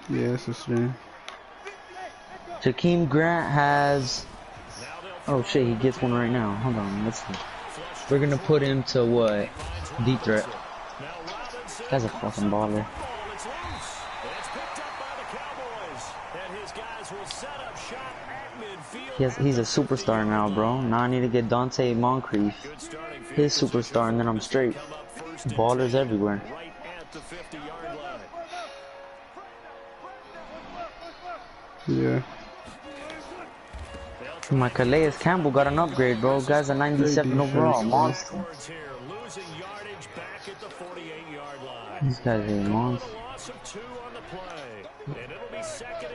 Yeah, it's a stream. Jakeem Grant has... Oh shit, he gets one right now. Hold on, let's see. We're gonna put him to what? Deep threat. This guy's a fucking baller. He's a superstar now, bro. Now I need to get Dante Moncrief, his superstar, and then I'm straight. Ballers everywhere. Yeah. My Calais Campbell got an upgrade, bro. Guy's a 97 overall. Monster. This guy's a monster.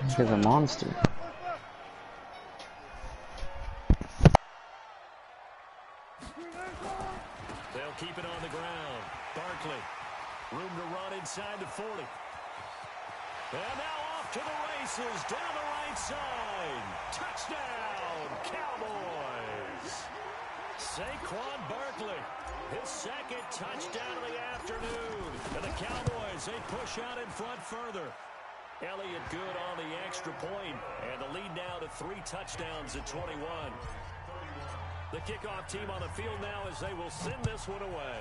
This guy's a monster. They'll keep it on the ground. Barkley. Room to run inside the 40. And now off to the races. Down the right side. Touchdown, Cowboys. Saquon Barkley. His second touchdown of the afternoon. And the Cowboys, they push out in front further. Elliott good on the extra point. And the lead now to 3 touchdowns at 21. The kickoff team on the field now as they will send this one away.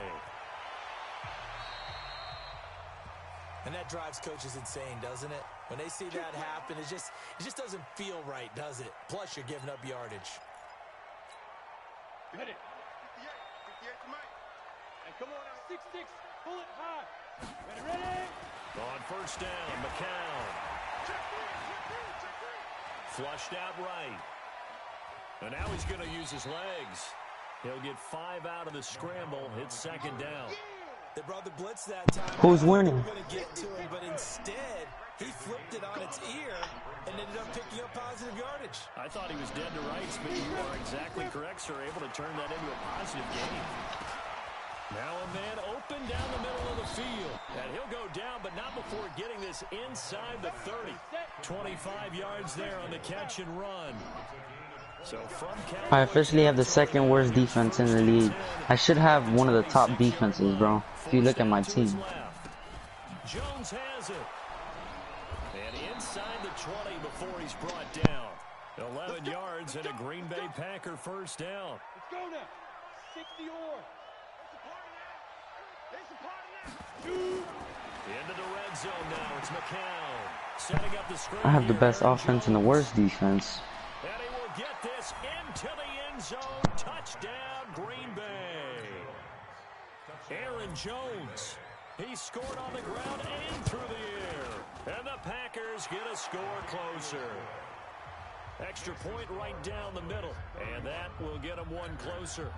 And that drives coaches insane, doesn't it? When they see that happen, it just doesn't feel right, does it? Plus, you're giving up yardage. Hit it. 58 to Mike. And come on now, 6-6. Pull it high. Ready? On first down, McCown. Flushed out right. And now he's going to use his legs. He'll get 5 out of the scramble. It's second down. They brought the blitz that time. Who's winning? They were going to get to him, but instead, he flipped it on its ear and ended up picking up positive yardage. I thought he was dead to rights, but you are exactly correct, sir. Able to turn that into a positive gain. Now a man open down the middle of the field. And he'll go down, but not before getting this inside the 30. 25 yards there on the catch and run. So I officially have the second worst defense in the league. I should have one of the top defenses, bro. If you look at my team. Jones has it. And inside the 20 before he's brought down. 11 yards and a Green Bay Packer first down. Let's go now. 60 or. Into the red zone now. It's McCown. Setting up the screen. I have the best offense and the worst defense. And he will get this into the end zone. Touchdown, Green Bay. Aaron Jones. He scored on the ground and through the air. And the Packers get a score closer. Extra point right down the middle. And that will get them one closer.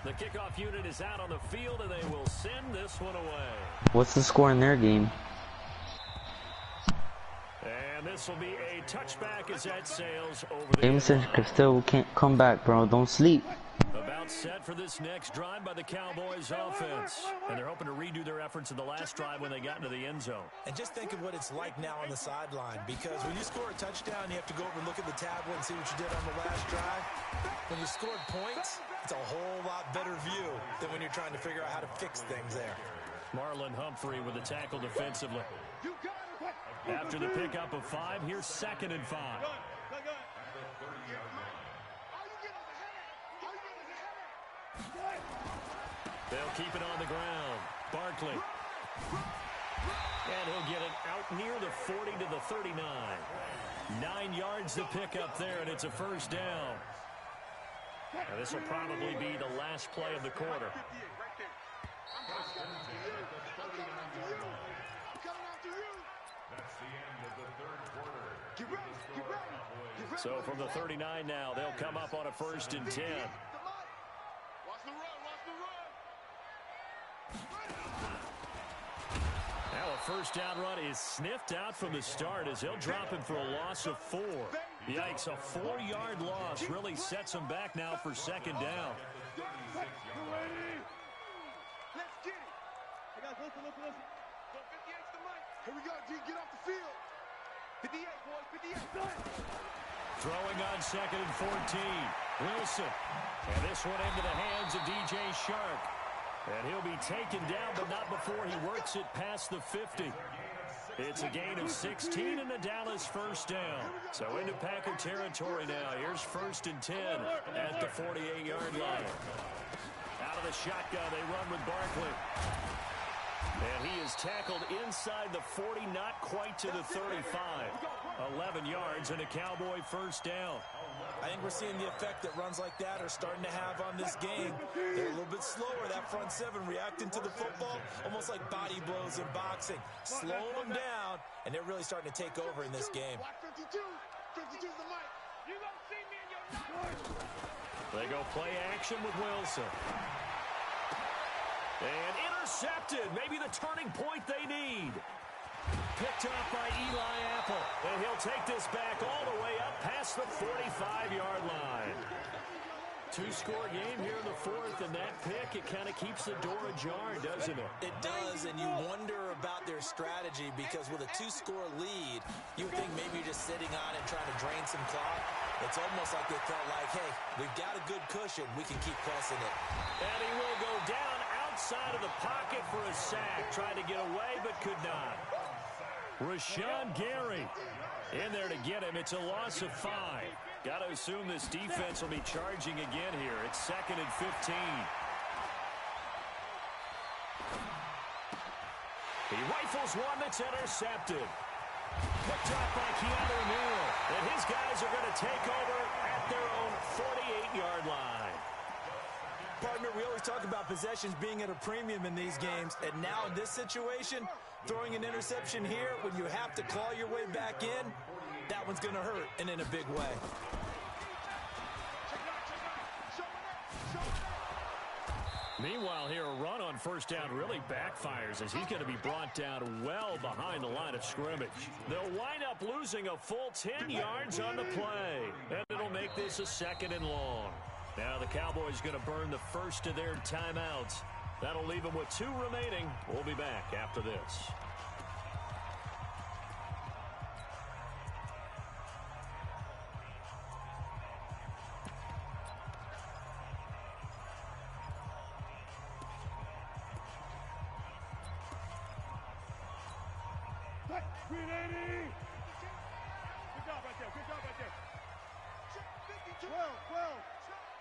The kickoff unit is out on the field, and they will send this one away. What's the score in their game? And this will be a touchback as that sails over the Jameson still can't come back, bro. Don't sleep. About set for this next drive by the Cowboys offense. And they're hoping to redo their efforts in the last drive when they got into the end zone. And just think of what it's like now on the sideline, because when you score a touchdown, you have to go over and look at the tablet and see what you did on the last drive. When you scored points, it's a whole lot better view than when you're trying to figure out how to fix things there. Marlon Humphrey with the tackle defensively. After the pickup of 5, here's 2nd and 5. They'll keep it on the ground. Barkley. And he'll get it out near the 40 to the 39. 9 yards to pick up there, and it's a first down. Now this will probably be the last play of the quarter. So from the 39 now, they'll come up on a 1st and 10. Now a first down run is sniffed out from the start as they'll drop him for a loss of 4. Yikes, a 4-yard loss really sets him back now for 2nd down. Let's get it. Hey guys, listen. So 58's the mic. Here we go, G, get off the field. 58, boys, 58. Throwing on 2nd and 14. Wilson. And this one into the hands of DJ Shark. And he'll be taken down, but not before he works it past the 50. It's a gain of 16 and a Dallas first down. So into Packer territory now. Here's 1st and 10 at the 48-yard line. Out of the shotgun, they run with Barkley. And he is tackled inside the 40, not quite to the 35. 11 yards and a Cowboy first down. I think we're seeing the effect that runs like that are starting to have on this game. They're a little bit slower, that front seven, reacting to the football, almost like body blows in boxing. Slowing them down, and they're really starting to take over in this game. 52. 52's the mic. You gonna see me in your... They go play action with Wilson. And intercepted. Maybe the turning point they need. Picked up by Eli Apple. And he'll take this back all the way up past the 45-yard line. Two-score game here in the 4th, and that pick, it kind of keeps the door ajar, doesn't it? It does, and you wonder about their strategy because with a 2-score lead, you would think maybe you're just sitting on it trying to drain some clock. It's almost like they felt like, hey, we've got a good cushion. We can keep pressing it. And he will go down outside of the pocket for a sack. Tried to get away, but could not. Rashawn Gary in there to get him. It's a loss of 5. Got to assume this defense will be charging again here. It's 2nd and 15. He rifles one that's intercepted. Picked up by Keanu Neal. And his guys are going to take over at their own 48-yard line. Partner, we always talk about possessions being at a premium in these games, and now in this situation, throwing an interception here when you have to claw your way back in, that one's going to hurt, and in a big way. Meanwhile, here a run on first down really backfires as he's going to be brought down well behind the line of scrimmage. They'll wind up losing a full 10 yards on the play, and it'll make this a 2nd and long. Now the Cowboys going to burn the first of their timeouts. That'll leave them with 2 remaining. We'll be back after this. Green 80. Good job right there. Good job right there. 52. 12.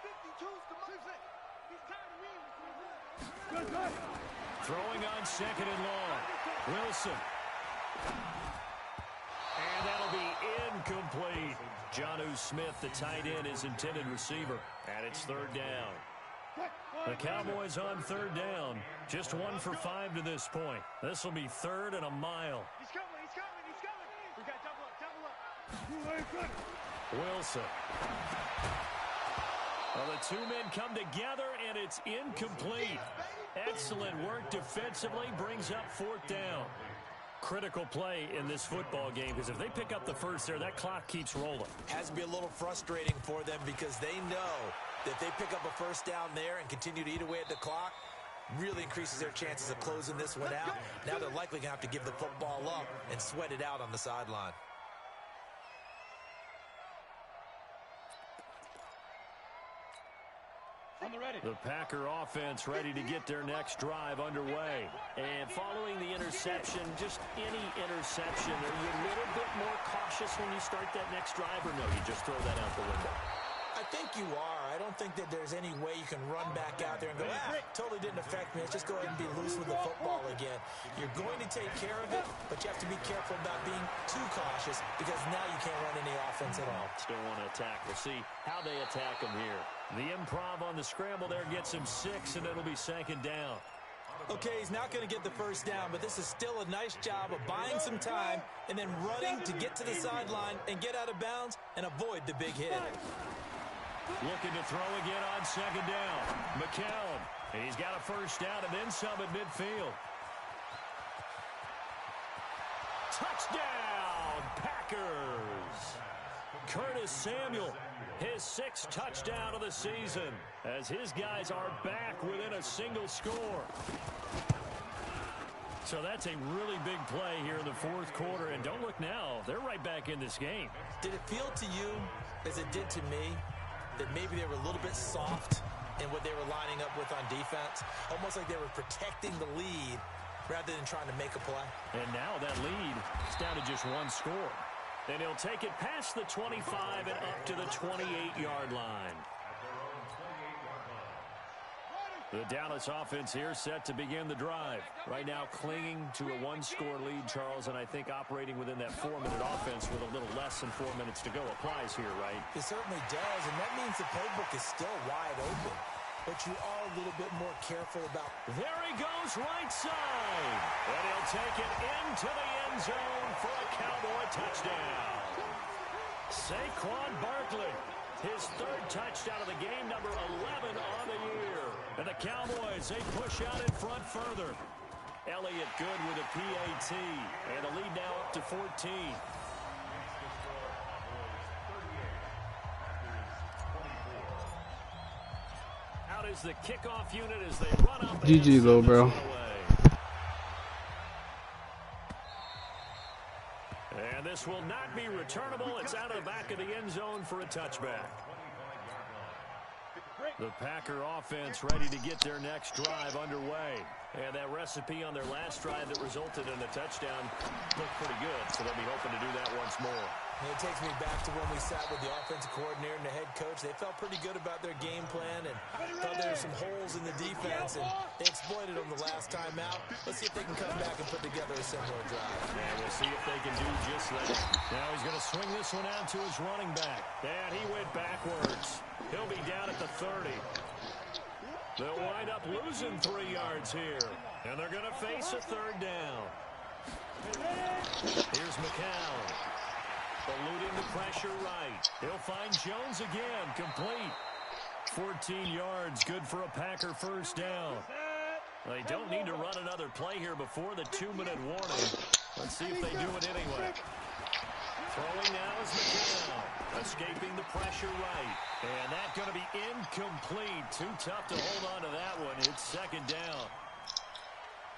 52's the most. He's tired of winning. Good, good. Throwing on 2nd and long. Wilson. And that'll be incomplete. Jonnu Smith, the tight end, is intended receiver. And it's 3rd down. The Cowboys on 3rd down. Just 1 for 5 to this point. This will be 3rd and a mile. He's coming. We got double up. Wilson. Well, the 2 men come together, and it's incomplete. Excellent work defensively. Brings up 4th down. Critical play in this football game, because if they pick up the first there, that clock keeps rolling. Has to be a little frustrating for them because they know that if they pick up a first down there and continue to eat away at the clock, really increases their chances of closing this one out. Now they're likely going to have to give the football up and sweat it out on the sideline. The Packer offense ready to get their next drive underway. And following the interception, just any interception, are you a little bit more cautious when you start that next drive, or no, you just throw that out the window? I think you are. I don't think that there's any way you can run back out there and go, totally didn't affect me. Let's just go ahead and be loose with the football again. You're going to take care of it, but you have to be careful about being too cautious because now you can't run any offense at all. Still want to attack. We'll see how they attack him here. The improv on the scramble there gets him 6, and it'll be 2nd down. Okay, he's not going to get the first down, but this is still a nice job of buying some time and then running to get to the sideline and get out of bounds and avoid the big hit. Looking to throw again on 2nd down. McCown. He's got a first down and then some at midfield. Touchdown, Packers. Curtis Samuel, his 6th touchdown of the season, as his guys are back within a single score. So that's a really big play here in the 4th quarter, and don't look now, they're right back in this game. Did it feel to you, as it did to me, that maybe they were a little bit soft in what they were lining up with on defense. Almost like they were protecting the lead rather than trying to make a play. And now that lead is down to just one score. And he'll take it past the 25 and up to the 28-yard line. The Dallas offense here set to begin the drive. Right now clinging to a one-score lead, Charles, and I think operating within that 4-minute offense with a little less than 4 minutes to go applies here, right? It certainly does, and that means the playbook is still wide open. But you are a little bit more careful about... There he goes right side. And he'll take it into the end zone for a Cowboy touchdown. Saquon Barkley, his third touchdown of the game, number 11 on the year. And the Cowboys, they push out in front further. Elliott good with a PAT. And the lead now up to 14. Out is the kickoff unit as they run up. GG though, bro. And this will not be returnable. It's out of the back of the end zone for a touchback. The Packer offense ready to get their next drive underway. And that recipe on their last drive that resulted in a touchdown looked pretty good, so they'll be hoping to do that once more. And it takes me back to when we sat with the offensive coordinator and the head coach. They felt pretty good about their game plan and thought there were some holes in the defense, and they exploited them the last time out. Let's see if they can come back and put together a similar drive. And we'll see if they can do just that. Now he's going to swing this one out to his running back. And he went backwards. He'll be down at the 30. They'll wind up losing 3 yards here. And they're going to face a third down. Here's McCown. Eluding the pressure right. He'll find Jones again. Complete. 14 yards. Good for a Packer first down. They don't need to run another play here before the 2-minute warning. Let's see if they do it anyway. Throwing now is McCown. Escaping the pressure right. And that's going to be incomplete. Too tough to hold on to that one. It's second down.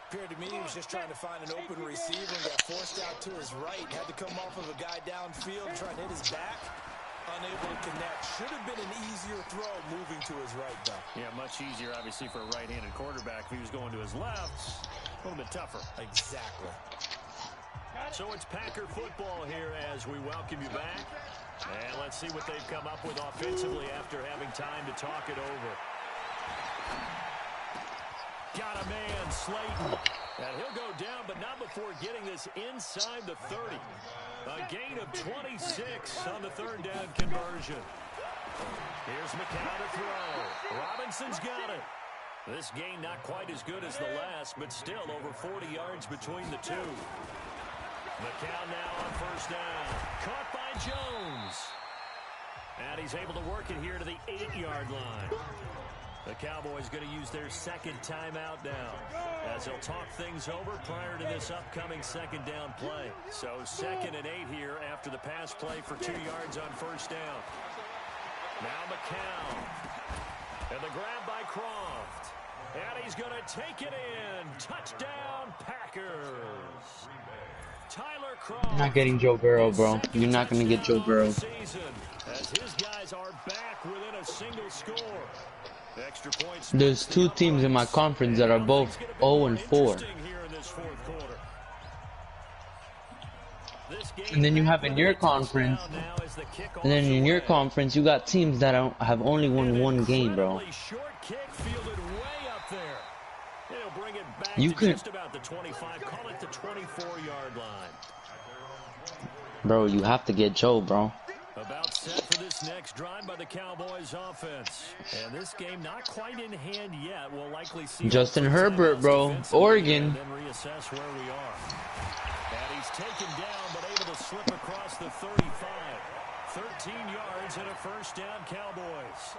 Appeared to me he was just trying to find an open receiver and got forced out to his right. Had to come off of a guy downfield, trying to hit his back. Unable to connect. Should have been an easier throw moving to his right, though. Yeah, much easier, obviously, for a right-handed quarterback. If he was going to his left, a little bit tougher. Exactly. So it's Packer football here as we welcome you back. And let's see what they've come up with offensively after having time to talk it over. Got a man, Slayton. And he'll go down, but not before getting this inside the 30. A gain of 26 on the third down conversion. Here's McCown to throw. Robinson's got it. This gain not quite as good as the last, but still over 40 yards between the two. McCown now on first down. Caught by Jones. And he's able to work it here to the 8-yard line. The Cowboys going to use their second timeout now as they'll talk things over prior to this upcoming second down play. So 2nd and 8 here after the pass play for 2 yards on first down. Now McCown. And the grab by Croft. And he's going to take it in. Touchdown, Packers. Tyler Croft. You're not getting Joe Burrow, bro. You're not going to get Joe Burrow. As his guys are back within a single score. Extra points. There's 2 teams in my conference that are both 0-4. And then you have in your conference, and then in your conference, you got teams that have only won 1 game, bro. You could, just about the 25, call it the 24-yard line. Bro, you have to get Joe, bro. About set for this next drive by the Cowboys offense. And this game not quite in hand yet. We'll likely see Justin Herbert, bro. Oregon. And then reassess where we are. And he's taken down, but able to slip across the 35. 13 yards and a first down, Cowboys.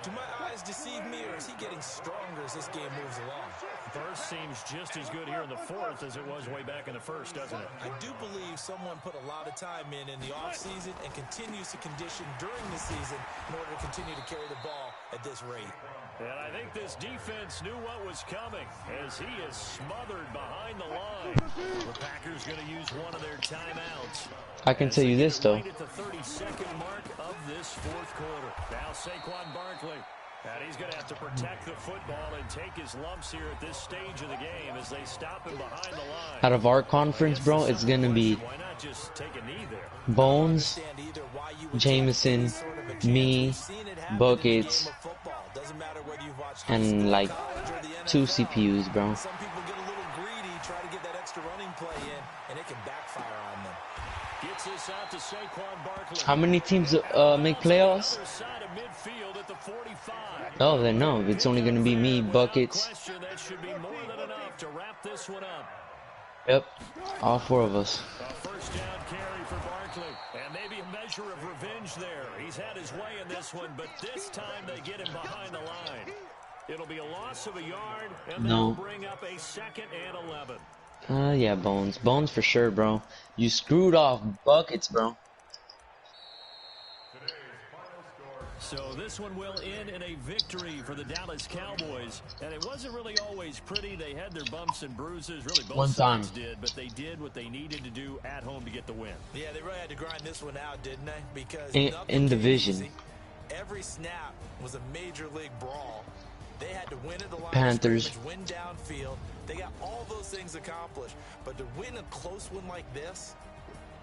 Do my eyes deceive me, or is he getting stronger as this game moves along? First seems just as good here in the 4th as it was way back in the 1st, doesn't it? I do believe someone put a lot of time in the offseason and continues to condition during the season in order to continue to carry the ball at this rate. And I think this defense knew what was coming as he is smothered behind the line. The Packers going to use one of their timeouts. I can tell you this, though. At the 32nd mark of this 4th quarter. Now Saquon Barkley And he's going to have to protect the football and take his lumps here at this stage of the game as they stop him behind the line. Out of our conference, bro, it's gonna be Why not just take a knee there? Bones, Jameson, me, Buckets, and like 2 CPUs, bro. Some people get a little greedy, try to get that extra running play in, and it can backfire on them. Gets this out to Saquon Barkley. How many teams make playoffs? Other side of midfield at the 45. Oh, then no, it's only gonna be me, Buckets. Question, that should be more than enough to wrap this one up. Yep, all 4 of us. A first down carry for Barkley. And maybe a measure of revenge there. He's had his way in this one, but this time they get him behind the line. It'll be a loss of a yard, and No. they'll bring up a 2nd and 11. Yeah, Bones. Bones for sure, bro. You screwed off Buckets, bro. So this one will end in a victory for the Dallas Cowboys. And it wasn't really always pretty. They had their bumps and bruises. Really, both One sides time. did. But they did what they needed to do at home to get the win. Yeah, they really had to grind this one out, didn't they? Because In nothing came division. easy. Every snap was a major league brawl. They had to win at the line Panthers. of scrimmage, win downfield. They got all those things accomplished. But to win a close one like this,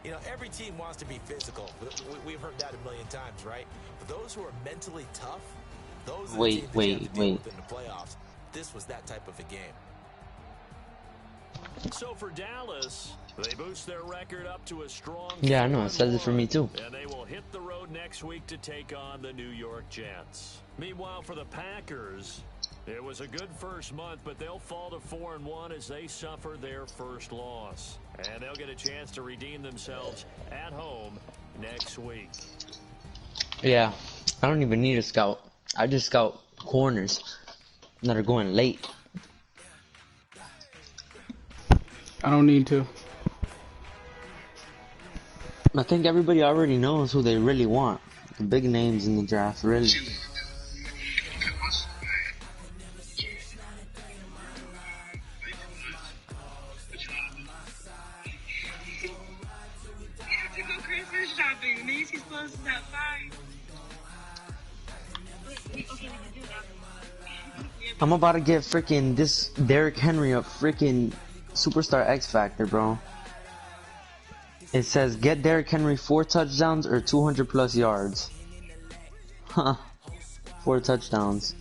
you know, every team wants to be physical. We've heard that a million times, right? But those who are mentally tough, those are the teams that you have to deal with in the playoffs. This was that type of a game. So for Dallas, they boost their record up to a strong. Yeah, I know. It says it for me too. And they will hit the road next week to take on the New York Jets. Meanwhile, for the Packers, it was a good first month, but they'll fall to 4-1 as they suffer their first loss. And they'll get a chance to redeem themselves at home next week. Yeah, I don't even need a scout. I just scout corners that are going late. I don't need to. I think everybody already knows who they really want. The big names in the draft, really. I'm about to get freaking this Derrick Henry a freaking Superstar X Factor, bro. It says get Derrick Henry 4 touchdowns or 200 plus yards. Huh. 4 touchdowns.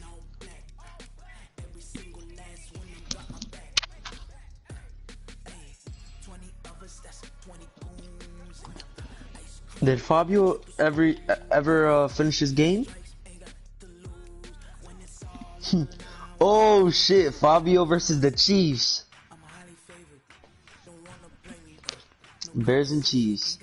Did Fabio ever finish his game? Oh shit, Fabio versus the Chiefs. Bears and Chiefs.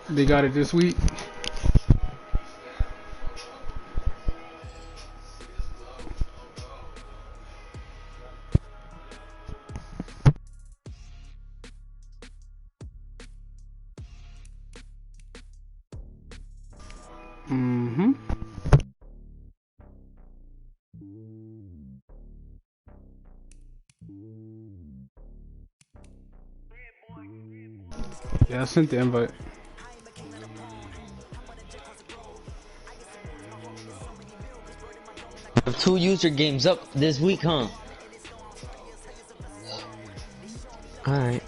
They got it this week. Mm-hmm. Yeah, I sent the invite. Have 2 user games up this week, huh? Alright.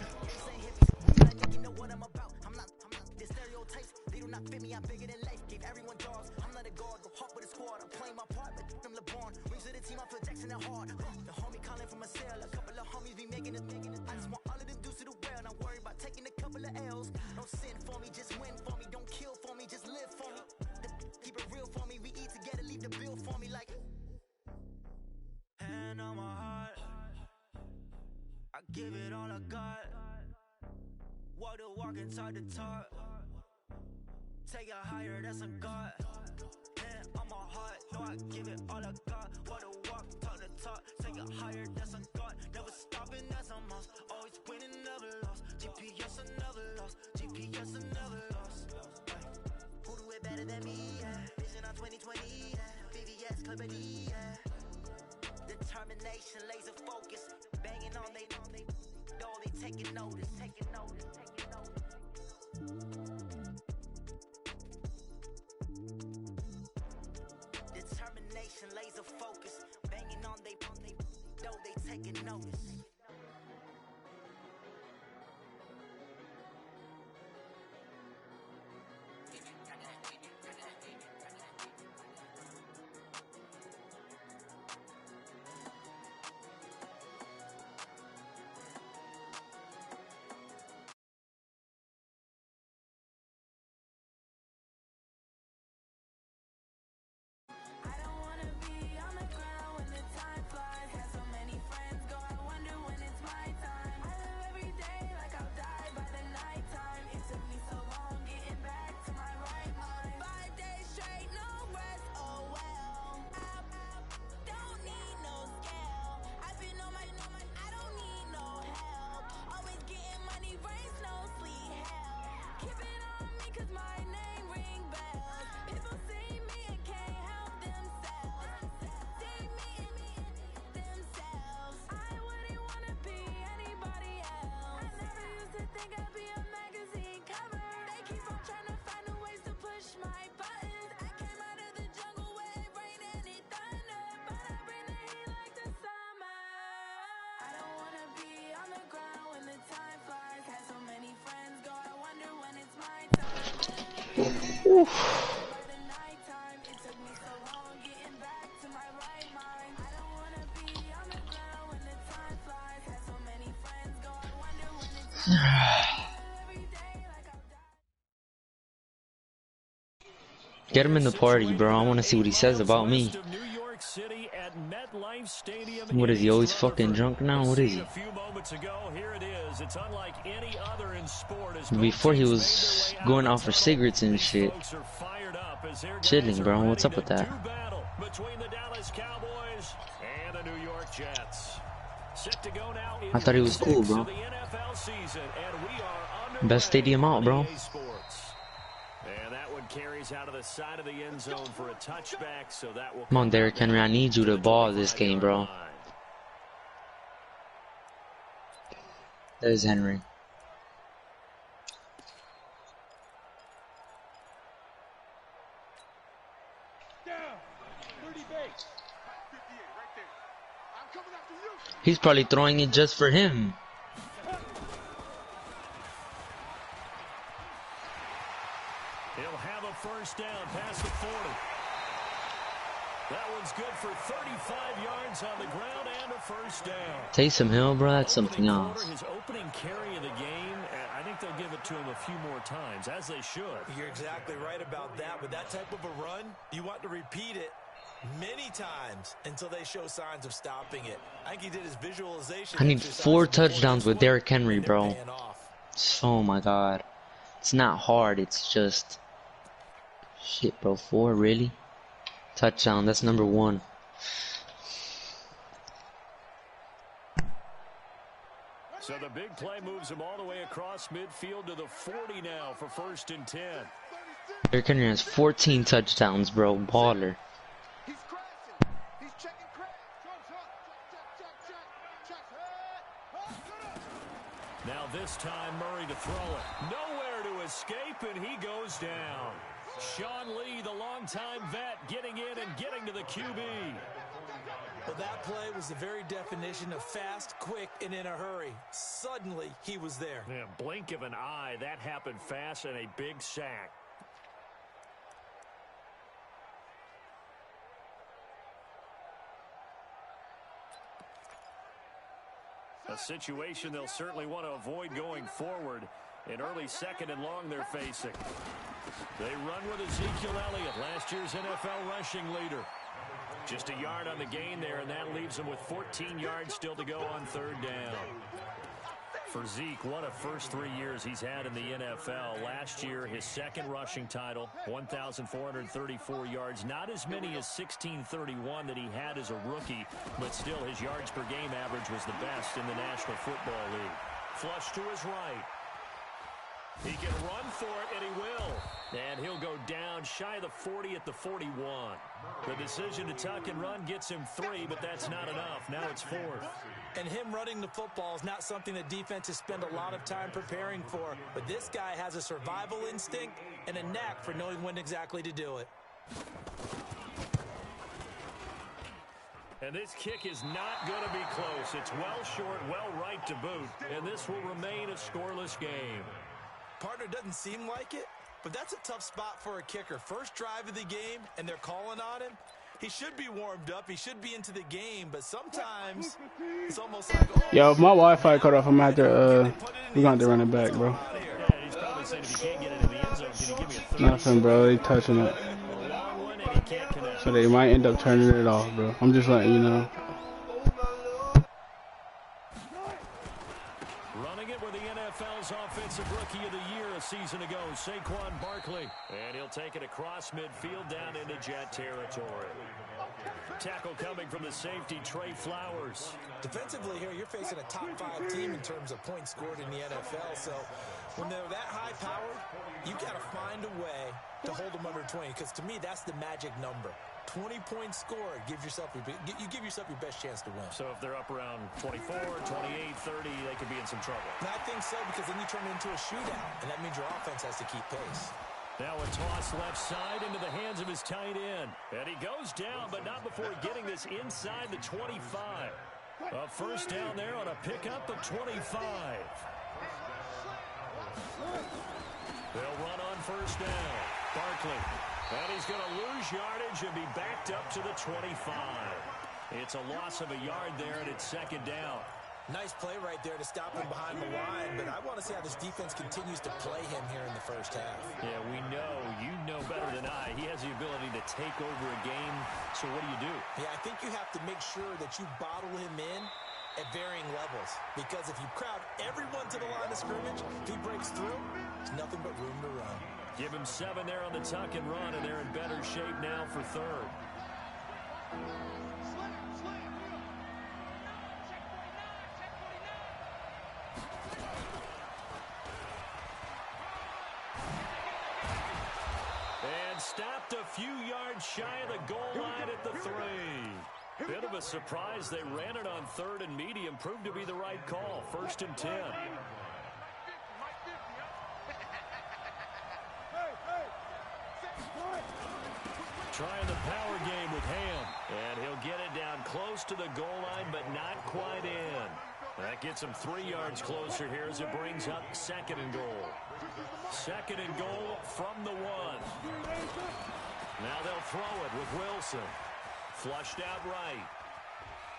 Give it all I got. Walk the walk and talk the talk. Take it higher, that's a God. Hand on my heart, no, I give it all I got. Walk the walk, talk the talk. Take it higher, that's a God. Never stopping, that's a must. Always winning, never lost. GPS, I never lost. GPS, I never lost. Who do it better than me? Yeah. Vision on 2020. Yeah. VVS, Clippity. Yeah. Determination, laser focus. Banging on they door, they taking notice. Taking notice, taking notice. Determination, laser focus. Banging on they door, they taking notice. Get him in the party, bro. I want to see what he says about me. What is he, always fucking drunk now? What is he? Before he was going out for cigarettes and shit. Chilling, bro. What's up with that? I thought he was cool, bro. Best stadium out, bro. Carries out of the side of the end zone for a touchback, so that will. Come on, Derrick Henry, I need you to ball this game, bro. There's Henry. He's probably throwing it just for him. First down, past the 40. That one's good for 35 yards on the ground and a first down. Taysom Hill, bro, that's something else. His opening carry of the game, I think they'll give it to him a few more times, as they should. You're exactly right about that. With that type of a run, you want to repeat it many times until they show signs of stopping it. I think he did his visualization. I need 4 touchdowns with Derrick Henry, bro. Oh my god. It's not hard, it's just... Shit, bro. 4, really? Touchdown, that's number 1. So the big play moves him all the way across midfield to the 40 now for 1st and 10. Derrick Henry has 14 touchdowns, bro. Baller. He's crashing. He's checking crash. Check. Now this time Murray to throw it. Nowhere to escape, and he goes down. Sean Lee, the longtime vet, getting in and getting to the QB. Well, that play was the very definition of fast, quick, and in a hurry. Suddenly, he was there. Yeah, blink of an eye, that happened fast, and a big sack. A situation they'll certainly want to avoid going forward. An early 2nd and long they're facing. They run with Ezekiel Elliott, last year's NFL rushing leader. Just a yard on the gain there, and that leaves them with 14 yards still to go on 3rd down. For Zeke, what a first 3 years he's had in the NFL. Last year, his second rushing title, 1,434 yards. Not as many as 1,631 that he had as a rookie, but still his yards per game average was the best in the National Football League. Flush to his right. He can run for it, and he will. And he'll go down shy of the 40 at the 41. The decision to tuck and run gets him 3, but that's not enough. Now it's 4th. And him running the football is not something that defenses spend a lot of time preparing for. But this guy has a survival instinct and a knack for knowing when exactly to do it. And this kick is not going to be close. It's well short, well right to boot. And this will remain a scoreless game. Partner doesn't seem like it, but that's a tough spot for a kicker. First drive of the game, and they're calling on him. He should be warmed up. He should be into the game, but sometimes it's almost like, oh, Yo, if my Wi-Fi cut off, I'm gonna have to, we're gonna have to run it back, bro. Yeah, he's probably saying if you can't get it in the end zone, can you give me a third? Nothing, bro. They touching it. Long one, and he can't connect. So they might end up turning it off, bro. I'm just letting you know. Running it with the NFL's Offensive Rookie of the Year a season ago, Saquon Barkley. And he'll take it across midfield down into Jet territory. Tackle coming from the safety, Trey Flowers. Defensively here, you're facing a top 5 team in terms of points scored in the NFL. So when they're that high powered, you got to find a way to hold them under 20. Because to me, that's the magic number. 20 points scored, you give yourself your best chance to win. So if they're up around 24, 28, 30, they could be in some trouble. And I think so, because then you turn it into a shootout, and that means your offense has to keep pace. Now a toss left side into the hands of his tight end. And he goes down, but not before getting this inside the 25. A first down there on a pickup of 25. They'll run on first down. Barkley. And he's going to lose yardage and be backed up to the 25. It's a loss of a yard there, and it's second down. Nice play right there to stop him behind the line, but I want to see how this defense continues to play him here in the first half. Yeah, we know. You know better than I. He has the ability to take over a game, so what do? Yeah, I think you have to make sure that you bottle him in at varying levels, because if you crowd everyone to the line of scrimmage, if he breaks through, there's nothing but room to run. Give him 7 there on the tuck and run, and they're in better shape now for third. And stopped a few yards shy of the goal line at the 3. Bit of a surprise. They ran it on 3rd and medium. Proved to be the right call. 1st and 10. Trying the power game with Ham. And he'll get it down close to the goal line, but not quite in. That gets him 3 yards closer here as it brings up 2nd and goal. 2nd and goal from the 1. Now they'll throw it with Wilson. Flushed out right.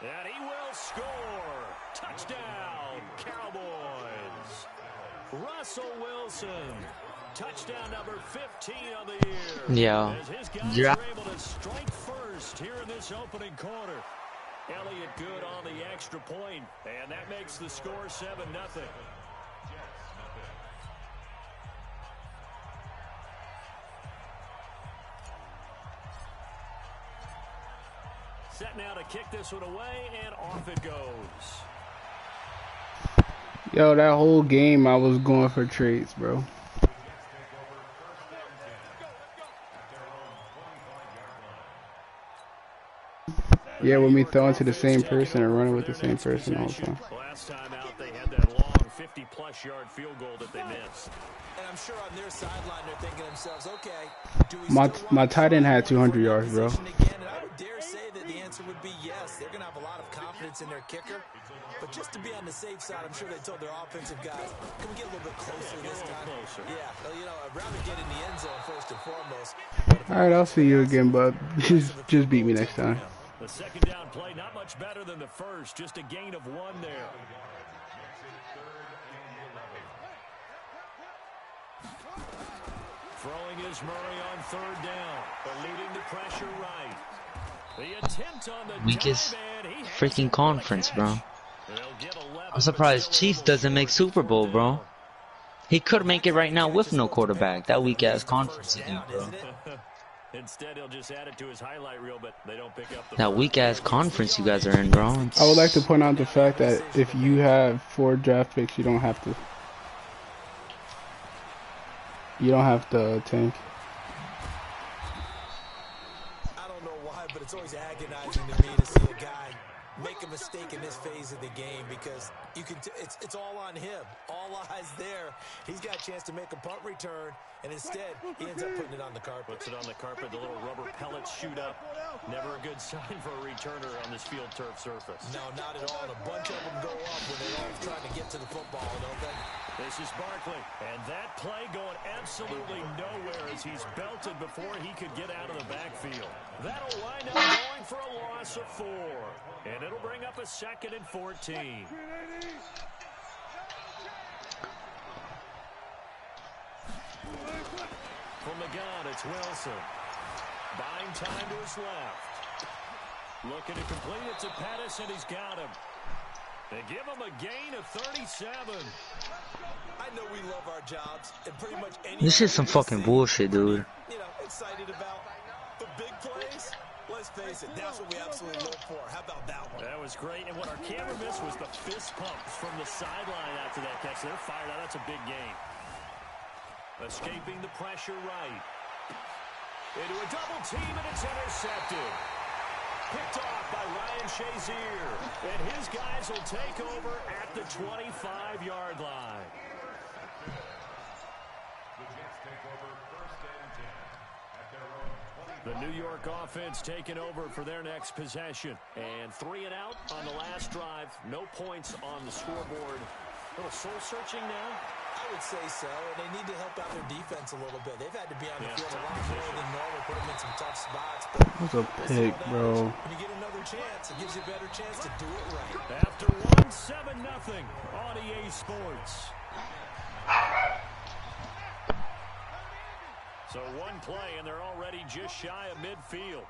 And he will score. Touchdown, Cowboys. Russell Wilson. Touchdown number 15 on the year. Yeah. As his guys Yeah. are able to strike first here in this opening quarter. Elliott good on the extra point, and that makes the score 7-0. Set now to kick this one away, and off it goes. Yo, that whole game I was going for trades, bro. Yeah, with me throwing to the same person and running with the same person all the time. Last time out, they had that long 50-plus yard field goal that they missed. And I'm sure on their sideline they're thinking to themselves, okay, do we My tight end had 200 yards, bro. And I would dare say that the answer would be yes. They're going to have a lot of confidence in their kicker. But just to be on the safe side, I'm sure they told their offensive guys, can we get a little bit closer this time? Yeah, well, you know, I'd rather get in the end zone first and foremost. All right, I'll see you again, bud. Just beat me next time. The second down play, not much better than the first, just a gain of 1 there. Throwing is Murray on 3rd down, but leading the pressure right. The attempt on the Weakest dive, and he has freaking it for a conference, catch. bro. And they'll get 11, I'm but surprised still a Chiefs little doesn't short make to Super third Bowl, bro. down. He could Well, make that it kind right of now catch with is no supposed to pay quarterback. off with That at weak ass least a conference first again, down, bro. isn't it? Instead, he'll just add it to his highlight reel, but they don't pick up the That first. weak ass He gets the conference you guys yardage, are he in, gets bro. the I would like to catch, It's point and out the now they have fact a that decision if to you make. have 4 draft picks, you don't have to. You don't have to tank. I don't know why, but it's always agonizing to me to see a guy make a mistake in this phase of the game because you can. It's all on him. All eyes there. He's got a chance to make a punt return, and instead he ends up putting it on the carpet. Puts it on the carpet. The little rubber pellets shoot up. Never a good sign for a returner on this field turf surface. No, not at all. And a bunch of them go up when they're all trying to get to the football, don't they? This is Barkley, and that play going absolutely nowhere as he's belted before he could get out of the backfield. That'll wind up going for a loss of 4, and it'll bring up a 2nd and 14. From the gun, it's Wilson. Buying time to his left. Looking to complete it to Pettis, and he's got him. They give him a gain of 37. I know we love our jobs, and pretty much any. This is some fucking bullshit, dude. You know, excited about the big plays. Let's face it, that's what we absolutely live for. How about that one? That was great, and what our camera missed was the fist pumps from the sideline after that catch. They're fired out. That's a big gain. Escaping the pressure right. Into a double team, and it's intercepted. Picked off by Ryan Shazier. And his guys will take over at the 25-yard line. The New York offense taking over for their next possession. And 3 and out on the last drive. No points on the scoreboard. A little soul-searching now. I would say so, and they need to help out their defense a little bit. They've had to be on the field a lot more than normal, put them in some tough spots. But That's a pick, bro. when you get another chance, it gives you a better chance to do it right. After 1-7-0 on EA Sports. So one play, and they're already just shy of midfield.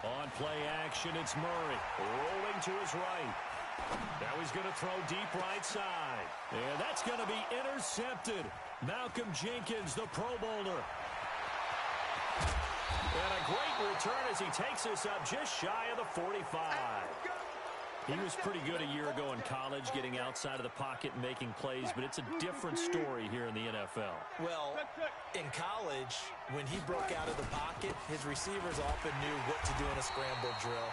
On play action, it's Murray. Rolling to his right. Now he's going to throw deep right side. And that's going to be intercepted. Malcolm Jenkins, the Pro Bowler. And a great return as he takes us up just shy of the 45. He was pretty good a year ago in college, getting outside of the pocket and making plays, but it's a different story here in the NFL. Well, in college, when he broke out of the pocket, his receivers often knew what to do in a scramble drill.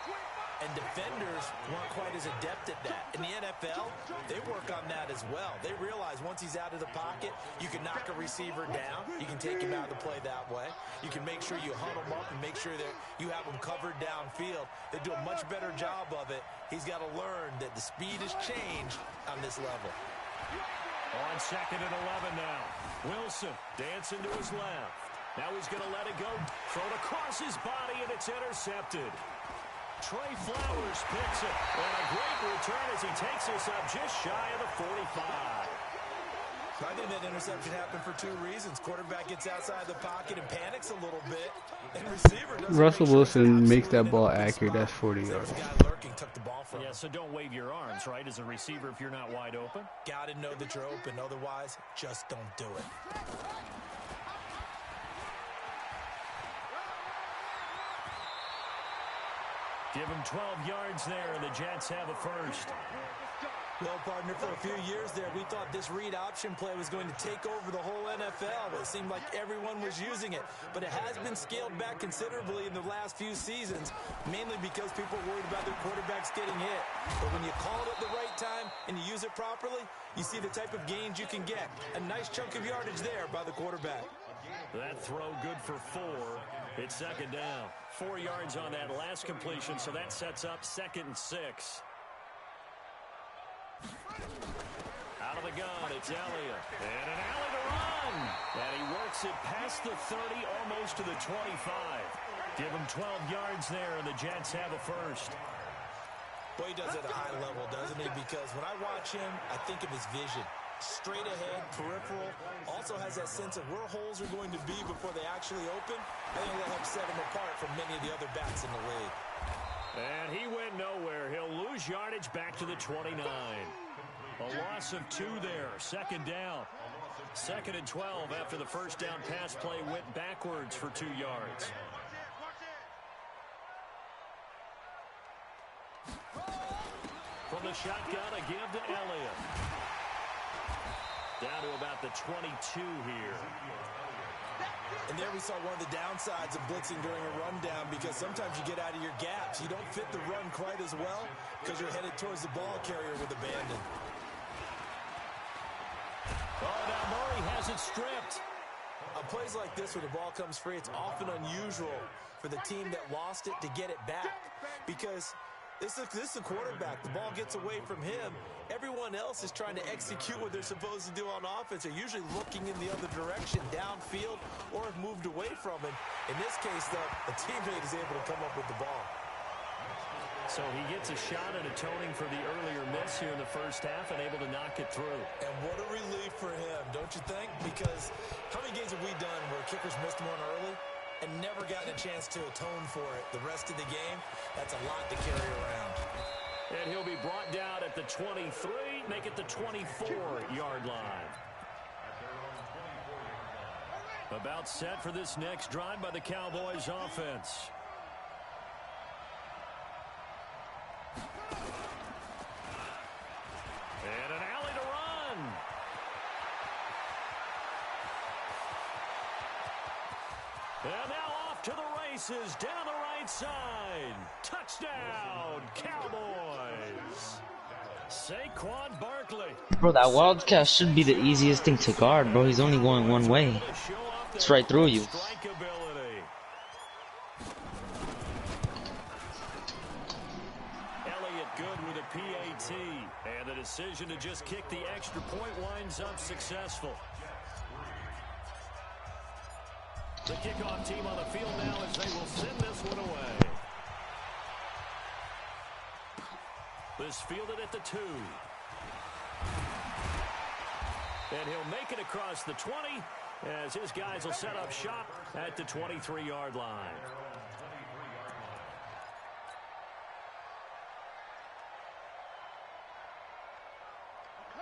And defenders weren't quite as adept at that. In the NFL, they work on that as well. They realize once he's out of the pocket, you can knock a receiver down. You can take him out of the play that way. You can make sure you huddle him up and make sure that you have him covered downfield. They do a much better job of it. He's got to learn that the speed has changed on this level. On 2nd and 11 now. Wilson dancing to his left. Now he's going to let it go. Thrown across his body, and it's intercepted. Trey Flowers picks it. And a great return as he takes us up just shy of the 45. I think that interception happened for 2 reasons. Quarterback gets outside the pocket and panics a little bit. And receiver doesn't Russell make sure Wilson he's makes that absolutely ball in a good accurate. That's spot. 40 There yards. was a guy lurking, took the ball from him. Yeah, so don't wave your arms, right, as a receiver if you're not wide open. Got to know that you're open. Otherwise, just don't do it. Give him 12 yards there, and the Jets have a first. Well, partner, for a few years there, we thought this read option play was going to take over the whole NFL. It seemed like everyone was using it, but it has been scaled back considerably in the last few seasons, mainly because people are worried about their quarterbacks getting hit. But when you call it at the right time and you use it properly, you see the type of gains you can get. A nice chunk of yardage there by the quarterback. That throw good for 4. It's 2nd down. 4 yards on that last completion, so that sets up 2nd and 6. Out of the gun, it's Elliott. And an alley to run. And he works it past the 30, almost to the 25. Give him 12 yards there, and the Jets have a first. Boy, he does it at a high level, doesn't he? Because when I watch him, I think of his vision. Straight ahead, peripheral. Also has that sense of where holes are going to be before they actually open. I think that helps set him apart from many of the other backs in the league. And he went nowhere. He'll lose yardage back to the 29. A loss of 2 there. Second down. 2nd and 12 after the first down pass play went backwards for 2 yards. From the shotgun, a give to Elliott. Down to about the 22 here. And there we saw one of the downsides of blitzing during a rundown, because sometimes you get out of your gaps. You don't fit the run quite as well because you're headed towards the ball carrier with abandon. Oh, now Murray has it stripped. On plays like this where the ball comes free, it's often unusual for the team that lost it to get it back, because this is a quarterback. The ball gets away from him. Everyone else is trying to execute what they're supposed to do on offense. They're usually looking in the other direction, downfield, or have moved away from it. In this case, though, a teammate is able to come up with the ball. So he gets a shot at atoning for the earlier miss here in the first half and able to knock it through. And what a relief for him, don't you think? Because how many games have we done where kickers missed one early and never gotten a chance to atone for it the rest of the game? That's a lot to carry around. And he'll be brought down at the 23, make it the 24-yard line. About set for this next drive by the Cowboys offense. And an alley to run. And now off to the races down the right side. Touchdown, Cowboys. Saquon Barkley. Bro, that Wildcat should be the easiest thing to guard, bro. He's only going one way. It's right through you. Elliott good with a PAT. And the decision to just kick the extra point winds up successful. The kickoff team on the field now as they will send this one away. This fielded at the 2. And he'll make it across the 20 as his guys will set up shop at the 23-yard line.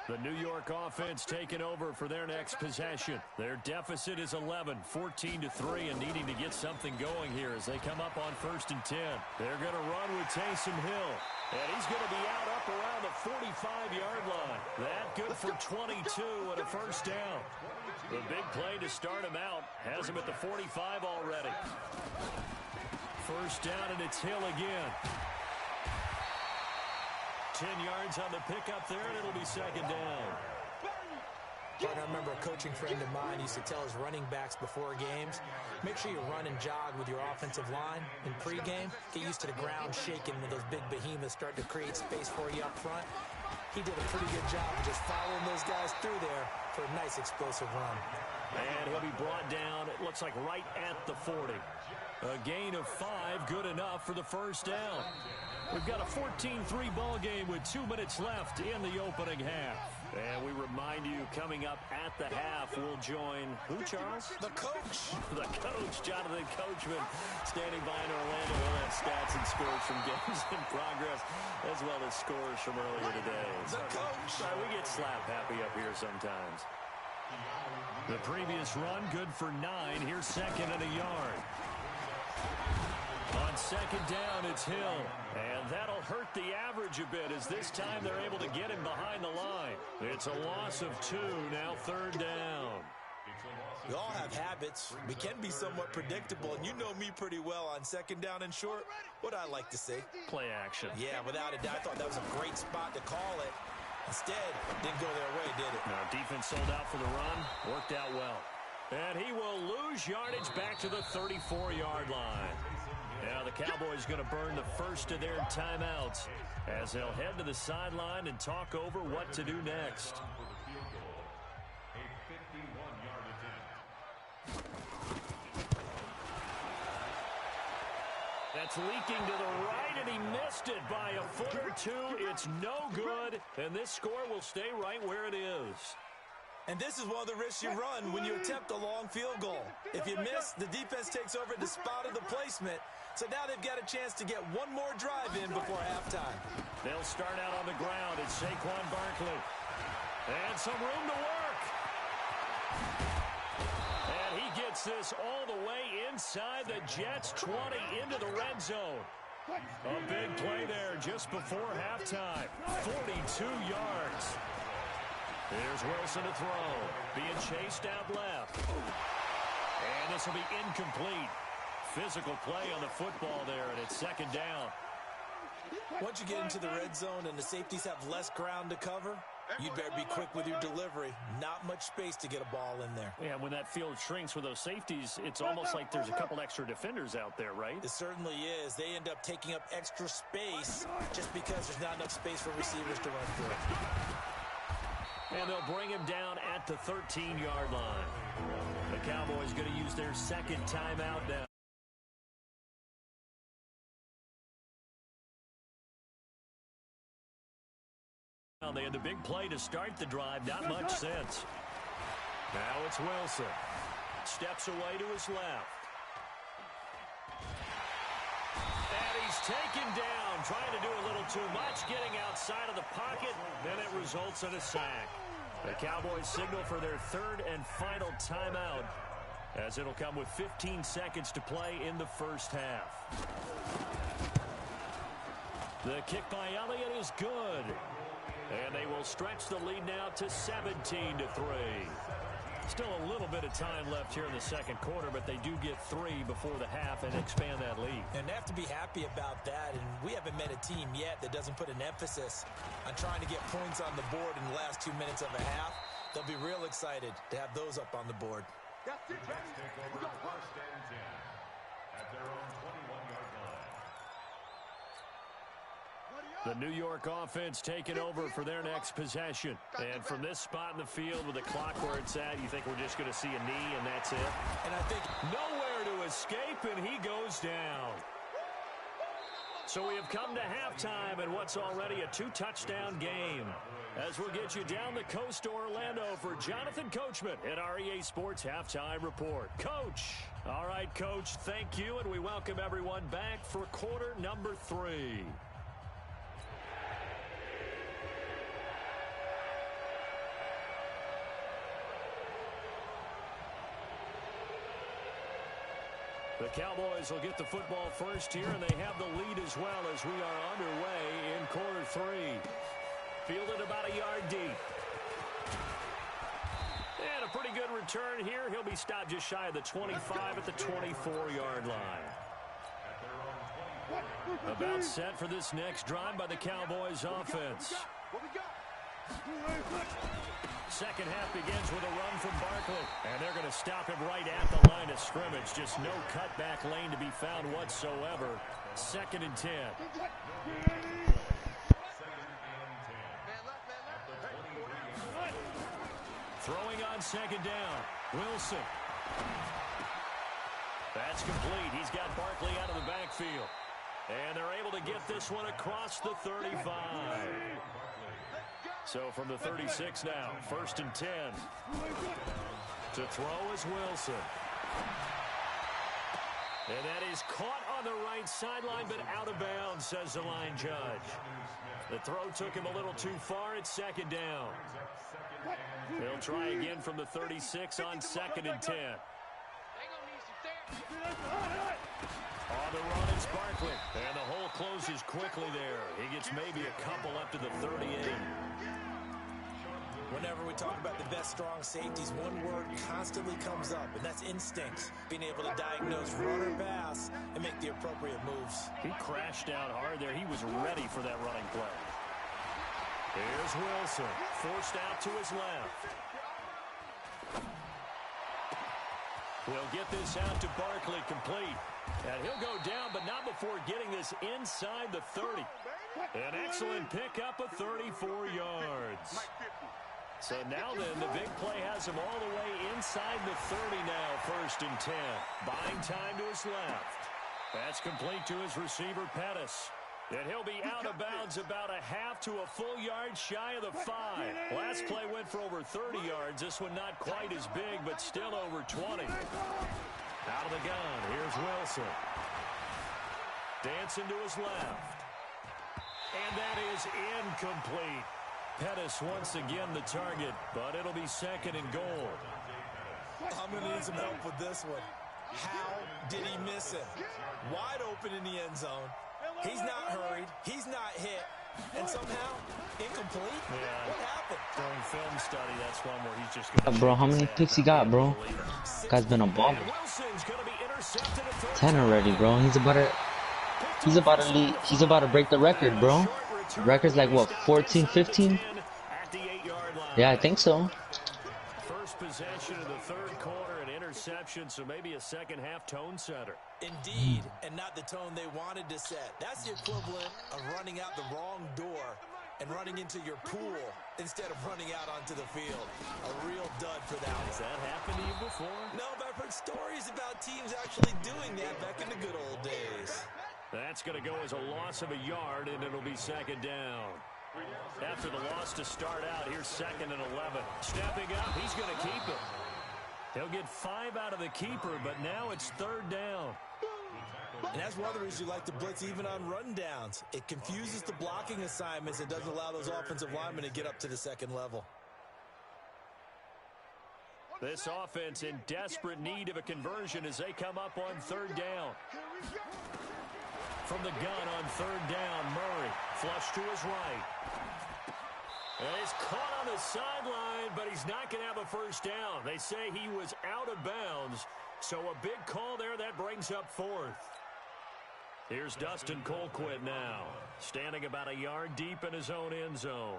The New York offense taking over for their next possession. Their deficit is 11, 14-3, and needing to get something going here as they come up on 1st and 10. They're going to run with Taysom Hill, and he's going to be out up around the 45-yard line. That good for 22 and a first down. The big play to start him out has him at the 45 already. First down, and it's Hill again. 10 yards on the pickup there, and it'll be second down. I remember a coaching friend of mine used to tell his running backs before games, make sure you run and jog with your offensive line in pregame. Get used to the ground shaking when those big behemoths start to create space for you up front. He did a pretty good job of just following those guys through there for a nice explosive run. And he'll be brought down, it looks like right at the 40. A gain of 5, good enough for the first down. We've got a 14-3 ball game with 2 minutes left in the opening half. And we remind you, coming up at the half, we'll join, who, Charles? The coach. The coach, Jonathan Coachman, standing by in Orlando. We'll have stats and scores from games in progress, as well as scores from earlier today. The coach. We get slap happy up here sometimes. The previous run, good for 9. Here's 2nd and a yard. On 2nd down, it's Hill. And that'll hurt the average a bit as this time they're able to get him behind the line. It's a loss of 2, now 3rd down. We all have habits. We can be somewhat predictable, and you know me pretty well on 2nd down and short. What I like to see. Play action. Yeah, without a doubt. I thought that was a great spot to call it. Instead, didn't go their way, did it? Now, defense sold out for the run. Worked out well. And he will lose yardage back to the 34-yard line. Now the Cowboys going to burn the first of their timeouts as they'll head to the sideline and talk over what to do next. That's leaking to the right, and he missed it by a foot or two. It's no good, and this score will stay right where it is. And this is one of the risks you run when you attempt a long field goal. If you miss, the defense takes over the spot of the placement. So now they've got a chance to get one more drive in before halftime. They'll start out on the ground. It's Saquon Barkley. And some room to work. And he gets this all the way inside the Jets' 20 into the red zone. A big play there just before halftime. 42 yards. Here's Wilson to throw. Being chased out left. And this will be incomplete. Physical play on the football there, and it's second down. Once you get into the red zone and the safeties have less ground to cover, you'd better be quick with your delivery. Not much space to get a ball in there. Yeah, when that field shrinks with those safeties, it's almost like there's a couple extra defenders out there, right? It certainly is. They end up taking up extra space just because there's not enough space for receivers to run through. And they'll bring him down at the 13-yard line. The Cowboys going to use their second timeout now. They had the big play to start the drive. Not much sense. Now it's Wilson. Steps away to his left. And he's taken down, trying to do a little too much, getting outside of the pocket. Then it results in a sack. The Cowboys signal for their third and final timeout, as it'll come with 15 seconds to play in the first half. The kick by Elliott is good. And they will stretch the lead now to 17-3. Still a little bit of time left here in the second quarter, but they do get 3 before the half and expand that lead. And they have to be happy about that. And we haven't met a team yet that doesn't put an emphasis on trying to get points on the board in the last 2 minutes of a half. They'll be real excited to have those up on the board. That's it, baby. We go. First and 10 at their own 21-yard line. The New York offense taking over for their next possession. And from this spot in the field with the clock where it's at, you think we're just going to see a knee and that's it? And I think nowhere to escape, and he goes down. So we have come to halftime in what's already a 2-touchdown game. As we'll get you down the coast to Orlando for Jonathan Coachman at our EA Sports Halftime Report. Coach. All right, Coach, thank you, and we welcome everyone back for quarter number 3. The Cowboys will get the football first here, and they have the lead as well as we are underway in quarter 3. Fielded about a yard deep. And a pretty good return here. He'll be stopped just shy of the 25 at the 24-yard line. About set for this next drive by the Cowboys offense. Second half begins with a run from Barkley. And they're going to stop him right at the line of scrimmage. Just no cutback lane to be found whatsoever. Second and 10. Throwing on second down. Wilson. That's complete. He's got Barkley out of the backfield. And they're able to get this one across the 35. So from the 36 now, first and 10. To throw is Wilson. And that is caught on the right sideline, but out of bounds, says the line judge. The throw took him a little too far. It's second down. They'll try again from the 36 on second and 10. On the run is Barkley. And the hole closes quickly there. He gets maybe a couple up to the 38. whenever we talk about the best strong safeties, one word constantly comes up, and that's instincts. Being able to diagnose run or pass and make the appropriate moves. He crashed down hard there. He was ready for that running play. Here's Wilson, forced out to his left. We'll get this out to Barkley, complete. And he'll go down, but not before getting this inside the 30. An excellent pickup of 34 yards. So now then, the big play has him all the way inside the 30 now, first and 10. Buying time to his left. That's complete to his receiver, Pettis. And he'll be out of bounds about a half to a full yard shy of the 5. Last play went for over 30 yards. This one not quite as big, but still over 20. Out of the gun, here's Wilson. Dancing to his left. And that is incomplete. Pettis once again the target, but it'll be second and goal. I'm going to need some help with this one. How did he miss it? Wide open in the end zone. He's not hurried. He's not hit. And somehow, incomplete? Yeah. What happened? During film study, that's one where he's just going to... Bro, how many picks he got, bro? Guy's been a baller. 10 already, bro. He's about to break the record, bro. The record's like, what, 14, 15? Yeah, I think so. First possession of the third quarter, an interception, so maybe a second half tone setter. Indeed, and not the tone they wanted to set. That's the equivalent of running out the wrong door and running into your pool instead of running out onto the field. A real dud for that one. Has that happened to you before? No, but I've heard stories about teams actually doing that back in the good old days. That's going to go as a loss of a yard, and it'll be second down. After the loss to start out, here's second and 11. Stepping up, he's going to keep it. He'll get 5 out of the keeper, but now it's third down. And that's one of the reasons you like to blitz even on rundowns. It confuses the blocking assignments and doesn't allow those offensive linemen to get up to the second level. This offense in desperate need of a conversion as they come up on third down. From the gun on third down, Murray flush to his right. And he's caught on the sideline, but he's not going to have a first down. They say he was out of bounds, so a big call there that brings up fourth. Here's Dustin Colquitt now, standing about a yard deep in his own end zone.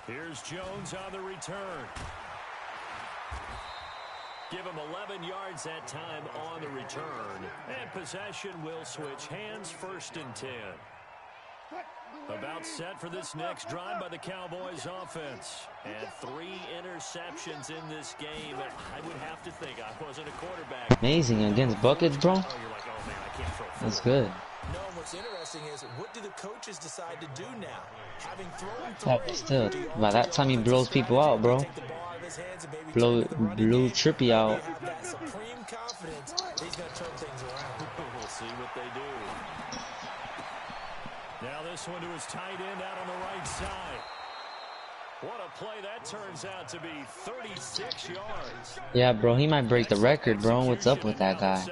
Here's Jones on the return. Give him 11 yards that time on the return. And possession will switch hands, first and 10. About set for this next drive by the Cowboys offense. And 3 interceptions in this game. I would have to think I wasn't a quarterback. Amazing against buckets, bro. Oh, you're like, oh man, I can't throw forward. That's good. No, what's interesting is what do the coaches decide to do now? Having thrown Yeah, but still, by that time he blows people out, bro. Blew Trippy out. That supreme confidence, he's going to turn things around. We'll see what they do. Now this one to his tight end out on the right side. What a play that turns out to be, 36 yards. Yeah, bro, he might break the record, bro. What's up with that guy?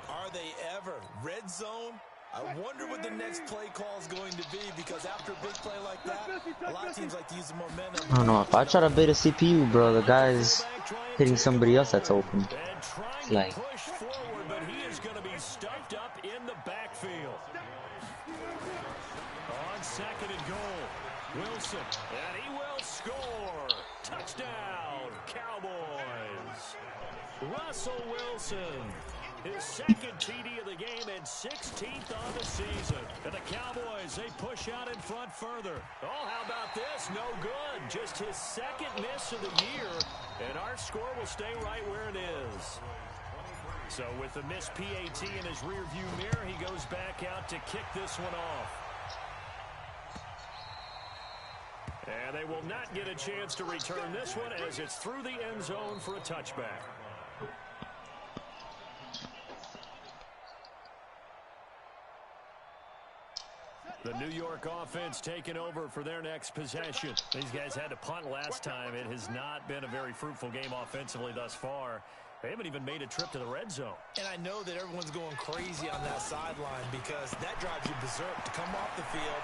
Are they ever? Red zone? I wonder what the next play call is going to be, because after a big play like that, a lot of teams like to use the momentum. I don't know. If I try to bait a CPU, bro, the guy's hitting somebody else that's open. It's like, Push forward, but he is going to be stuffed up in the backfield. On second and goal, Wilson, and he will score. Touchdown, Cowboys. Russell Wilson, his second TD of the game and 16th on the season. And the Cowboys, they push out in front further. Oh, how about this? No good. Just his second miss of the year, and our score will stay right where it is. So with the missed PAT in his rearview mirror, he goes back out to kick this one off. And they will not get a chance to return this one as it's through the end zone for a touchback. The New York offense taking over for their next possession. These guys had to punt last time. It has not been a very fruitful game offensively thus far. They haven't even made a trip to the red zone. And I know that everyone's going crazy on that sideline because that drives you berserk to come off the field,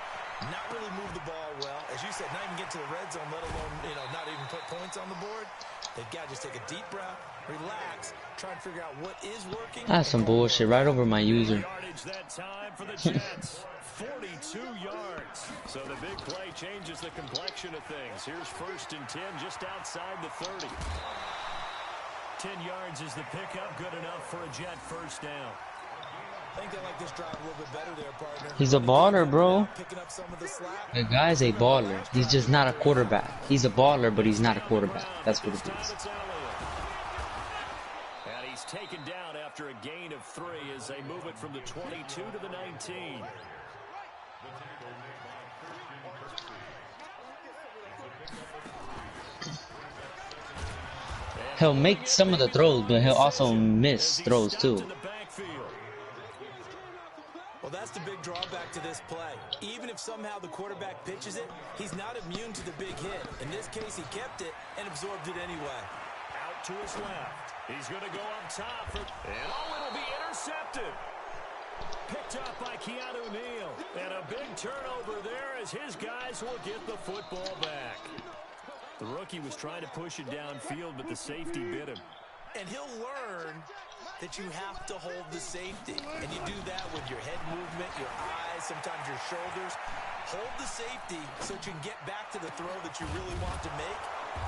not really move the ball well. As you said, not even get to the red zone, let alone, not even put points on the board. They've got to just take a deep breath, relax, try and figure out what is working. that's some bullshit right over my user. Yardage that time for the Jets. 42 yards. So the big play changes the complexion of things. Here's first and 10 just outside the 30. 10 yards is the pickup, good enough for a Jet first down. think they like this drive a little bit better there, partner. He's a baller, bro. Picking up some of the slack. The guy's a baller. He's just not a quarterback. He's a baller, but he's not a quarterback. That's what it is. And he's taken down after a gain of 3 as they move it from the 22 to the 19. He'll make some of the throws, but he'll also miss throws too. Well, that's the big drawback to this play. Even if somehow the quarterback pitches it, he's not immune to the big hit. In this case, he kept it and absorbed it anyway. Out to his left. He's going to go up top. And it'll be intercepted. Picked up by Keanu Neal. And a big turnover there as his guys will get the football back. The rookie was trying to push it downfield, but the safety bit him. And he'll learn that you have to hold the safety. And you do that with your head movement, your eyes, sometimes your shoulders. Hold the safety so that you can get back to the throw that you really want to make.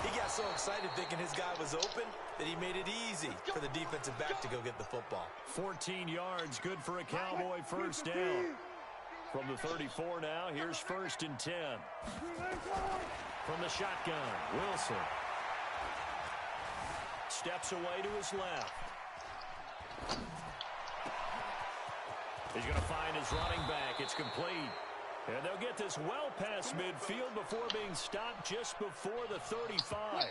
He got so excited thinking his guy was open that he made it easy for the defensive back to go get the football. 14 yards, good for a Cowboy first down. From the 34 now, here's 1st and 10. From the shotgun, Wilson. Steps away to his left. He's going to find his running back. It's complete. And they'll get this well past midfield before being stopped just before the 35.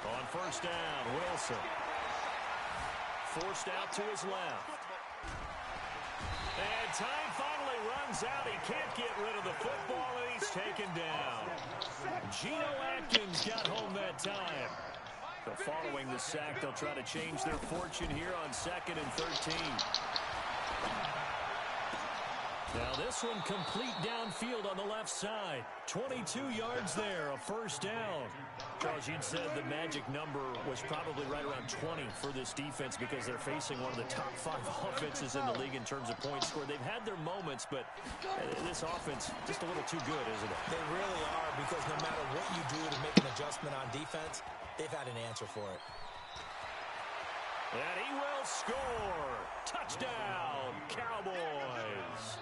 On first down, Wilson. Forced out to his left. And time finally runs out. He can't get rid of the football, and he's taken down. Geno Atkins got home that time. But following the sack, they'll try to change their fortune here on 2nd and 13. Now this one complete downfield on the left side. 22 yards there, a first down. Charles, you'd said the magic number was probably right around 20 for this defense because they're facing one of the top 5 offenses in the league in terms of points scored. They've had their moments, but this offense just a little too good, isn't it? They really are, because no matter what you do to make an adjustment on defense, they've had an answer for it. And he will score. Touchdown, Cowboys.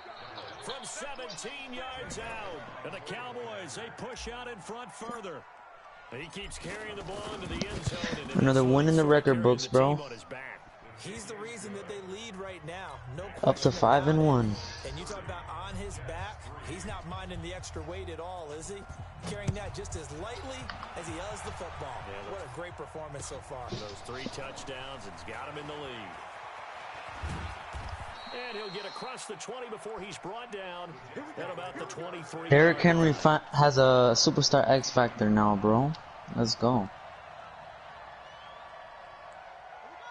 From 17 yards out. And the Cowboys, they push out in front further. He keeps carrying the ball into the end zone. And Another win in the record books, bro. He's the reason that they lead right now. No Up to 5-1. And you talk about on his back, he's not minding the extra weight at all, is he? Carrying that just as lightly as he does the football. Yeah, what a great performance so far. Those 3 touchdowns, it's got him in the lead. And he'll get across the 20 before he's brought down at about the 23. Derrick Henry has a superstar X factor now, bro. Let's go.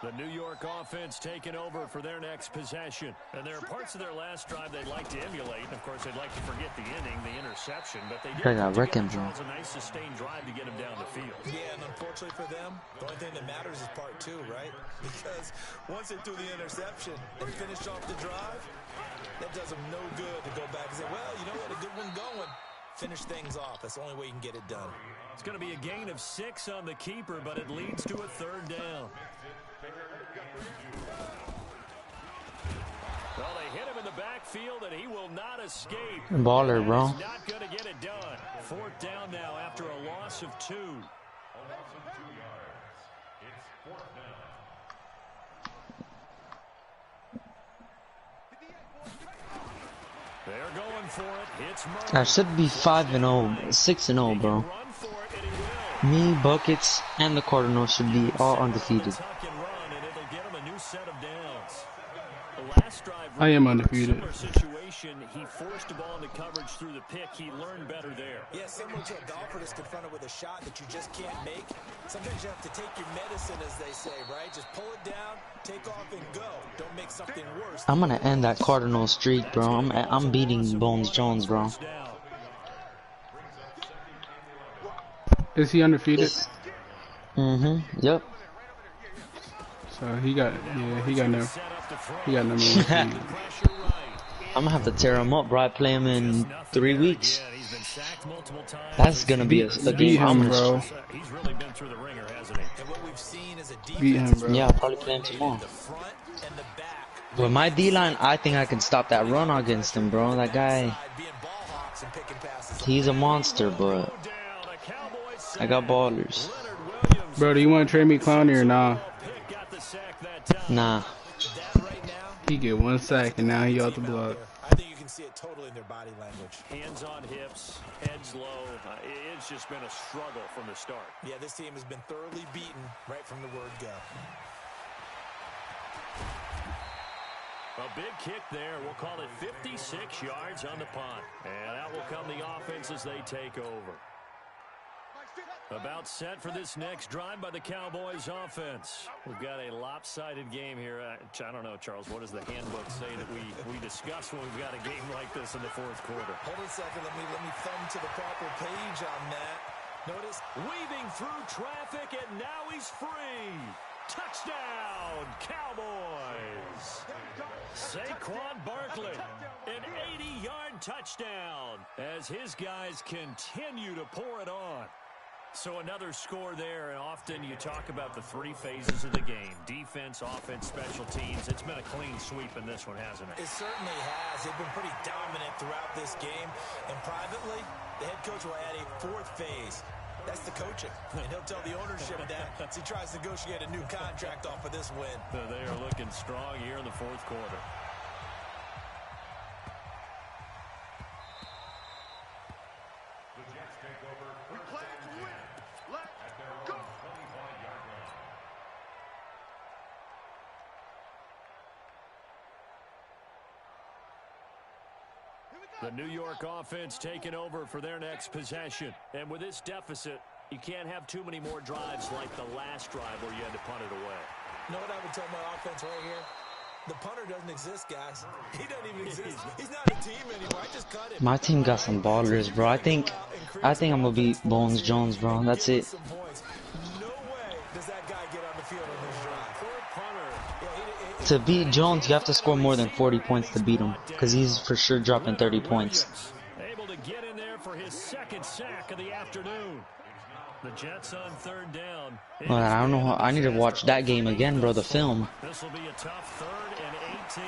The New York offense taking over for their next possession. And there are parts of their last drive they'd like to emulate. And of course, they'd like to forget the inning, the interception. But they did put together a nice sustained drive to get him down the field. Yeah, and unfortunately for them, the only thing that matters is part 2, right? Because once they threw the interception and finished off the drive, that does them no good to go back and say, well, you know what, a good one going. Finish things off. That's the only way you can get it done. It's going to be a gain of 6 on the keeper, but it leads to a 3rd down. Well, they hit him in the backfield, and he will not escape. Baller, bro. He's not going to get it done. 4th down now after a loss of 2. A loss of 2 yards. It's 4th down. They're going for it. It's Murray. I should be 5-0, 6-0, bro. Me, Buckets, and the Cardinals should be all undefeated. I am undefeated. Situation, he forced the ball into coverage through the pick. He learned better there. Yeah, similar to a golfer that's confronted with a shot that you just can't make. Sometimes you have to take your medicine, as they say, right? Just pull it down, take off, and go. Don't make something worse. I'm gonna end that Cardinal streak, bro. I'm beating Bones Jones, bro. Is he undefeated? Yep. So he got number 1 seed. I'm gonna have to tear him up, bro. I play him in 3 weeks. Again, he's been sacked multiple times. That's gonna be a Beat game I'm him, gonna. bro. He's really been through the ringer, hasn't he? And what we've seen is a Beat defense him, that's bro. Yeah, I'll probably play him tomorrow. the front and the back. With my D-line, I think I can stop that run against him, bro. That guy, Being ball hawks and picking passes. he's a monster, but I got ballers. Bro, do you want to trade me Clowney or nah? Nah. That right now, He get 1 sack and now he off the block. I think you can see it totally in their body language. Hands on hips, heads low. It's just been a struggle from the start. Yeah, this team has been thoroughly beaten right from the word go. A big kick there. We'll call it 56 yards on the punt. And out will come the offense as they take over. About set for this next drive by the Cowboys offense. We've got a lopsided game here. I don't know, Charles, what does the handbook say that we discuss when we've got a game like this in the fourth quarter? Hold on a second. Let me thumb to the proper page on that. Notice Weaving through traffic, and now he's free. Touchdown, Cowboys. Saquon Barkley, an 80-yard touchdown as his guys continue to pour it on. So another score there, and often you talk about the 3 phases of the game. Defense, offense, special teams. It's been a clean sweep in this one, hasn't it? it certainly has. They've been pretty dominant throughout this game. And privately, the head coach will add a 4th phase. That's the coaching. And he'll tell the ownership that as he tries to negotiate a new contract off of this win. They are looking strong here in the fourth quarter. The Jets take over. We play to win. Let's go. 25-yard line. The New York offense taking over for their next possession. And with this deficit, you can't have too many more drives like the last drive where you had to punt it away. You know what I would tell my offense right here? The punter doesn't exist, guys. He doesn't even exist. He's not a team anymore. I just cut him. My team got some ballers, bro. I think I'm gonna beat Bones Jones, bro. That's it. No way does that guy get on the field on this drive. Poor punter. To beat Jones, you have to score more than 40 points to beat him, because he's for sure dropping 30 points. Able to get in there for his 2nd sack of the afternoon. The Jets on 3rd down. Well, I don't know how, I need to watch that game again, bro, the film. This will be a tough 3rd and 18.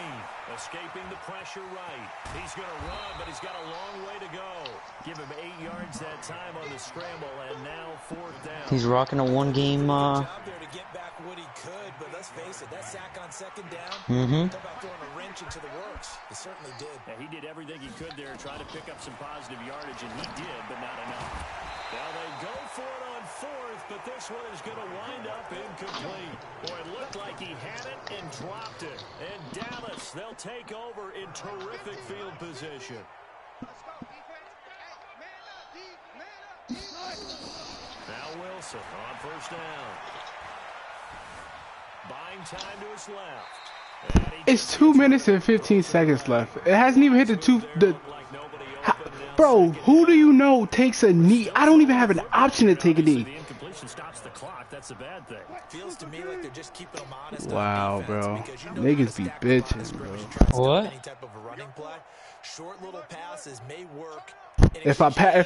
Escaping the pressure right. He's going to run, but he's got a long way to go. Give him 8 yards that time on the scramble, and now 4th down. He's rocking a 1-game, Job there to get back what he could, but let's face it, that sack on 2nd down, talk about throwing a wrench into the works. He certainly did. Yeah, he did everything he could there, trying to pick up some positive yardage, and he did, but not enough. Now they go for it on 4th, but this one is going to wind up incomplete. Boy, it looked like he had it and dropped it. And Dallas, they'll take over in terrific field position. Let's go, defense. Hey, man up, man up. Now Wilson on 1st down. Buying time to his left. And he It's 2 minutes and 15 seconds left. It hasn't even hit the like nobody bro, who do you know takes a knee? I don't even have an option to take a knee. The incompletion stops the clock. That's a bad thing. Feels to me like they're just keeping them honest. Wow, on bro. defense because you know Niggas you be stack them on the bitching, scrimmage bro. and try to stop What? any type of a running play. Short little passes may work. If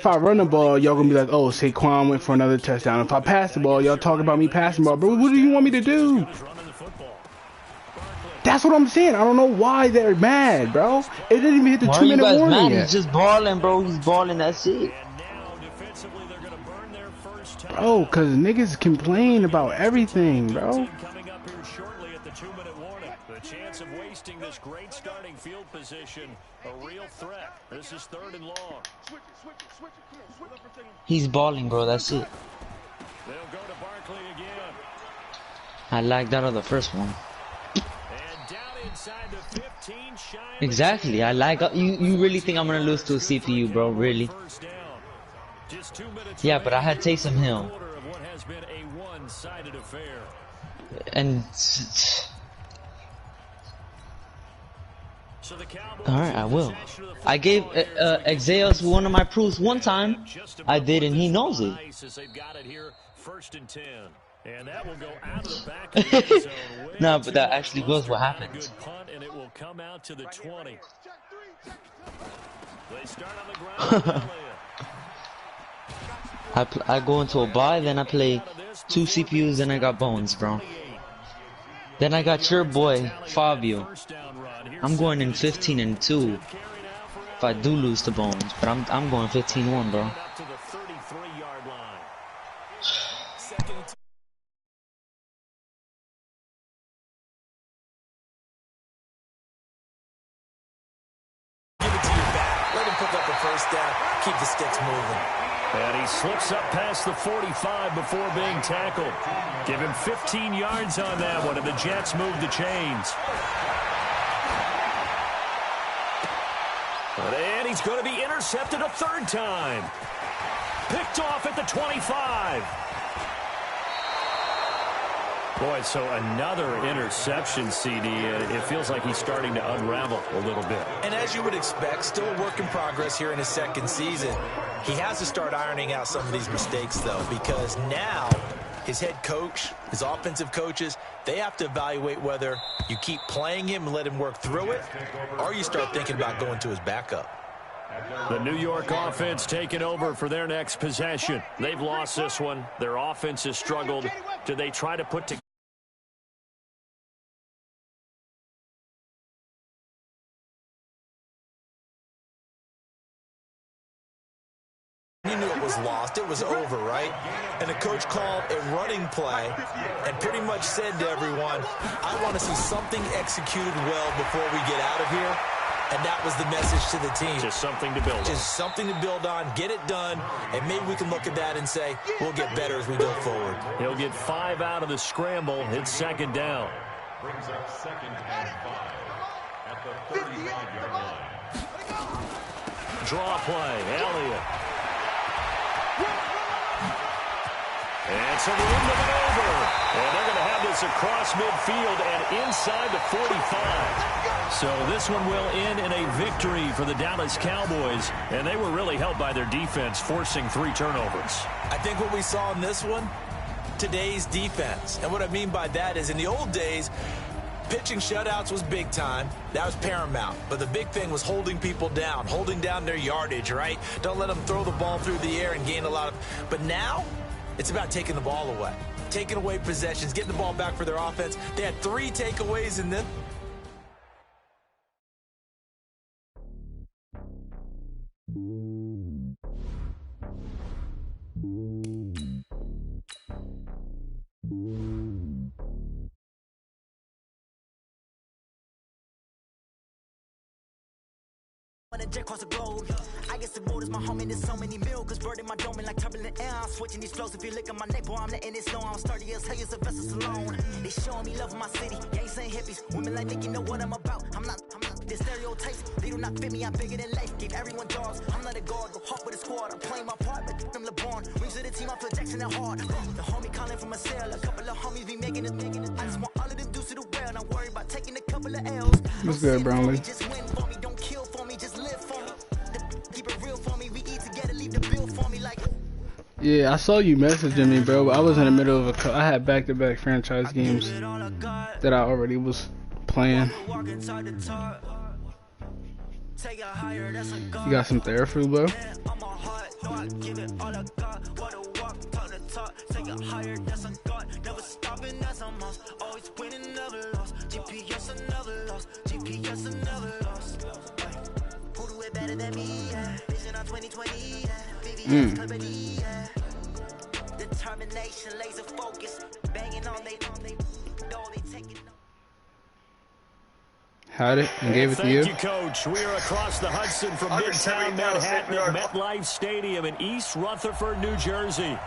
I run the ball, y'all gonna be like, oh, Saquon went for another touchdown. If I pass the ball, y'all talk about me passing the ball. Bro, what do you want me to do? He's running the football. That's what I'm saying. I don't know why they're mad, bro. It didn't even hit the Why are you 2-minute guys warning mad? yet. He's just balling, bro. He's balling, that's it. And now defensively they're going to burn their first time. Bro, cause niggas complain about everything, bro. Coming up here shortly at the 2-minute warning. The chance of wasting this great starting field position, a real threat. This is 3rd and long. Switch it. Come on, switch up for a second. He's balling, bro. That's it. They'll go to Barkley again. I like that of the first one. And down inside the 15, shy of Exactly. I like you really think I'm gonna lose to a CPU, bro? Really? first down. Just 2 minutes Yeah, but I had Taysom Hill. quarter of what has been a one-sided affair. And So the Cowboys all right, I will. I gave Exaeus one of my proofs one time. I did, and he knows it. Nice as they've got it here, 1st and 10. And that will go out of the back of the end zone. Way Nah, but that too actually much. was what Not a happened. good punt, and it will come out to the 20. Check 3. They start on the ground. I go into a bye, then I play 2 CPUs, then I got bones, bro. Then I got your boy, Fabio. I'm going in 15-2 if I do lose to bones, but I'm going 15-1, bro. Up to the 33-yard line. Second and 2. Give it to your back. Let him pick up the first down. Keep the sticks moving. And he slips up past the 45 before being tackled. Give him 15 yards on that one, and the Jets move the chains. And he's going to be intercepted a third time. Picked off at the 25. Boy, so another interception, CD. It feels like he's starting to unravel a little bit. And as you would expect, still a work in progress here in his second season. He has to start ironing out some of these mistakes, though, because now his head coach, his offensive coaches, they have to evaluate whether you keep playing him and let him work through it, or you start thinking about going to his backup. The New York offense taking over for their next possession. They've lost this one. Their offense has struggled. Do they try to put together? You knew it was lost. It was over, right? And the coach called a running play and pretty much said to everyone, I want to see something executed well before we get out of here. And that was the message to the team. Just something to build on. Just something to build on, get it done, and maybe we can look at that and say, we'll get better as we go forward. He'll get 5 out of the scramble. It's second down. Brings up 2nd and 5 at the 35-yard line. Draw play. Elliott. And so the wind of it over. And they're going to have this across midfield and inside the 45. So this one will end in a victory for the Dallas Cowboys. And they were really helped by their defense, forcing 3 turnovers. I think what we saw in this one, today's defense. And what I mean by that is in the old days, pitching shutouts was big time. That was paramount. But the big thing was holding people down, holding down their yardage, right? Don't let them throw the ball through the air and gain a lot of... But now, it's about taking the ball away. Taking away possessions, getting the ball back for their offense. They had 3 takeaways in this. Across the globe, I guess the world is my home and there's so many milkers bird in my dome and like turbulent air. I'm switching these flows. If you look at my neck, boy, I'm letting it snow. I'm sturdy as hell as a vessel alone. They showing me love in my city. Gangs and hippies, women like Nick, you know what I'm about. I'm not the stereotypes. They do not fit me. I'm bigger than life. Give everyone dogs. I'm not a guard. Go hard with a squad. I'm playing my part, but them LeBron. Rings to the team. I feel Jackson and hard. The homie calling from a cell. A couple of homies be making it. I just want all of them dudes to the well. Not worry about taking a couple of L's. What's good, Brownlee? Just win for me. Don't kill for me. Just live for me. Keep it real for me. We eat together. Leave the bill for me like. Yeah, I saw you messaging me, bro. But I was in the middle of I had back-to-back franchise games that I already was playing. You got some Theraflu, bro? Determination, laser focus, banging on they taking. Had it and gave it to you. Thank you, Coach. We are across the Hudson from Midtown Manhattan at MetLife Stadium in East Rutherford, New Jersey.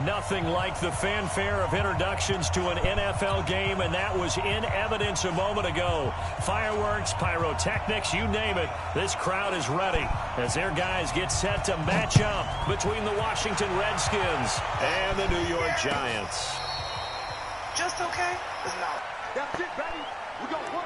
Nothing like the fanfare of introductions to an NFL game, and that was in evidence a moment ago. Fireworks, pyrotechnics, you name it. This crowd is ready as their guys get set to match up between the Washington Redskins and the New York Giants. Just okay? It's not. That's it, baby. We got work.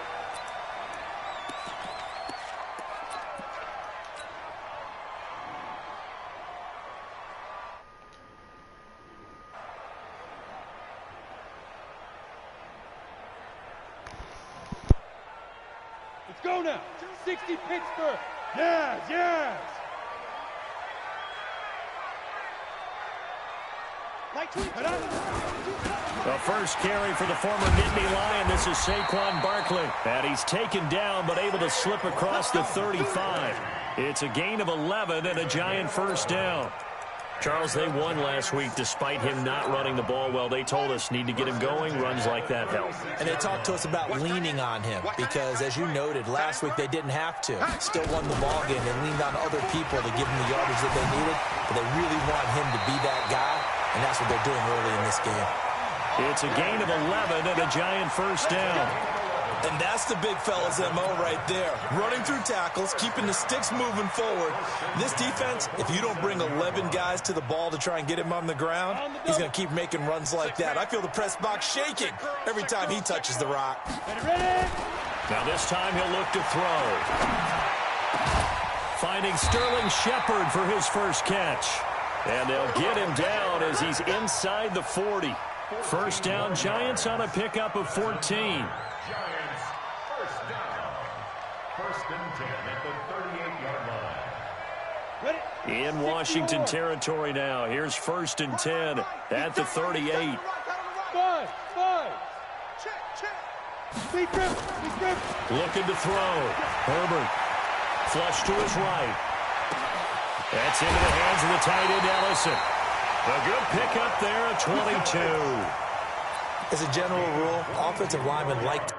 go now. 60 Pittsburgh. Yes, yes. The first carry for the former Nittany Lion. This is Saquon Barkley. And he's taken down but able to slip across the 35. It's a gain of 11 and a Giant first down. Charles, they won last week despite him not running the ball well. They told us need to get him going. Runs like that help. And they talked to us about leaning on him because, as you noted, last week they didn't have to. Still won the ball game. They leaned on other people to give them the yardage that they needed. But they really want him to be that guy, and that's what they're doing early in this game. It's a gain of 11 and a Giant first down. And that's the big fella's MO right there. Running through tackles, keeping the sticks moving forward. This defense, if you don't bring 11 guys to the ball to try and get him on the ground, he's going to keep making runs like that. I feel the press box shaking every time he touches the rock. Now this time he'll look to throw. Finding Sterling Shepard for his first catch. And they'll get him down as he's inside the 40. First down, Giants on a pickup of 14. First and 10 at the 38-yard line. In Washington territory now. Here's first and 10 at the 38. Five. Check. Speed grip. Looking to throw. Herbert. Flush to his right. That's into the hands of the tight end, Ellison. A good pickup there at 22. As a general rule, offensive linemen like to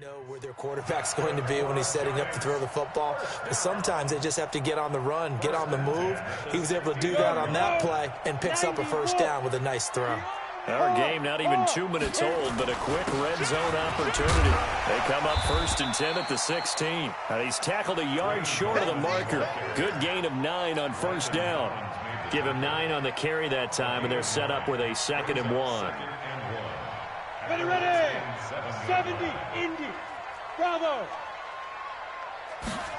know where their quarterback's going to be when he's setting up to throw the football. But sometimes they just have to get on the run, get on the move. He was able to do that on that play and picks up a first down with a nice throw. Our game not even 2 minutes old, but a quick red zone opportunity. They come up first and 10 at the 16. And he's tackled a yard short of the marker. Good gain of 9 on first down. Give him 9 on the carry that time, and they're set up with a 2nd and 1. Ready. 70, Indy. Bravo.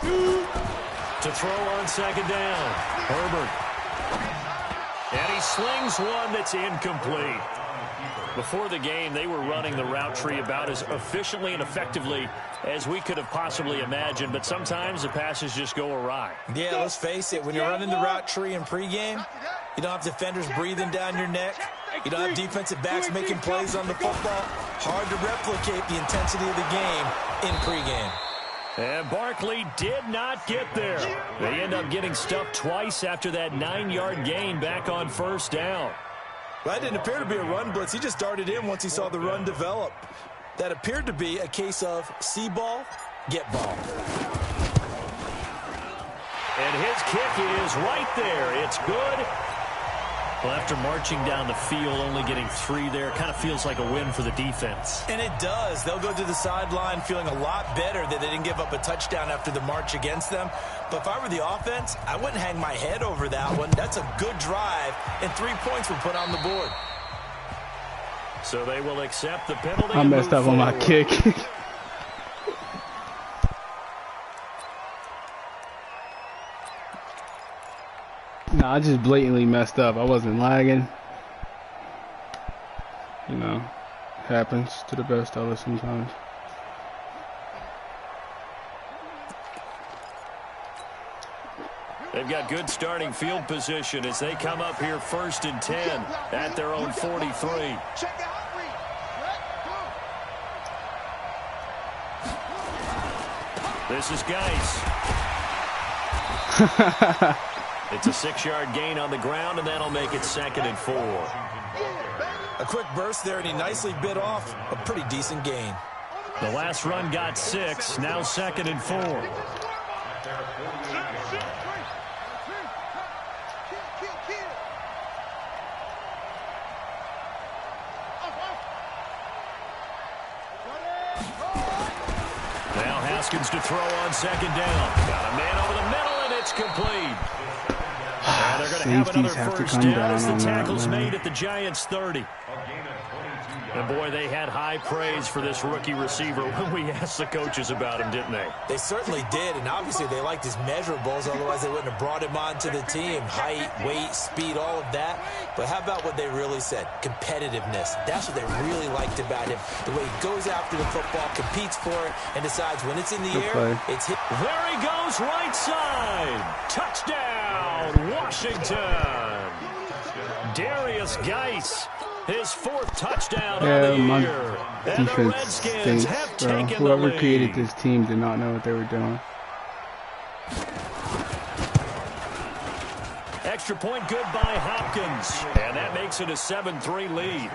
To throw on second down. Herbert. And he slings one that's incomplete. Before the game, they were running the route tree about as efficiently and effectively as we could have possibly imagined, but sometimes the passes just go awry. Yeah, let's face it. When you're running the route tree in pregame, you don't have defenders breathing down your neck. You don't have defensive backs making plays on the football. Hard to replicate the intensity of the game in pregame. And Barkley did not get there. They end up getting stuffed twice after that 9-yard gain back on first down. Well, that didn't appear to be a run blitz. He just darted in once he saw the run develop. That appeared to be a case of see ball, get ball. And his kick is right there. It's good. Well, after marching down the field, only getting 3 there, kind of feels like a win for the defense. And it does. They'll go to the sideline feeling a lot better that they didn't give up a touchdown after the march against them. But if I were the offense, I wouldn't hang my head over that one. That's a good drive, and 3 points were put on the board. So they will accept the penalty. I messed up on my kick. No, I just blatantly messed up. I wasn't lagging. You know, happens to the best of us sometimes. They've got good starting field position as they come up here first and 10 at their own 43. This is Geis. It's a 6-yard gain on the ground, and that'll make it 2nd and 4. A quick burst there, and he nicely bit off a pretty decent gain. The last run got 6, now 2nd and 4. Now Haskins to throw on second down. Got a man over the middle, and it's complete. And they're going to have another first down as the tackle's made at the Giants' 30. And boy, they had high praise for this rookie receiver when we asked the coaches about him, didn't they? They certainly did, and obviously they liked his measurables, otherwise they wouldn't have brought him onto the team. Height, weight, speed, all of that. But how about what they really said? Competitiveness. That's what they really liked about him. The way he goes after the football, competes for it, and decides when it's in the air, it's hit. There he goes, right side. Touchdown, Washington. Darius Geis, his 4th touchdown of the year. And the Redskins have taken Whoever the lead. created this team did not know what they were doing. Extra point good by Hopkins. And that makes it a 7-3 lead.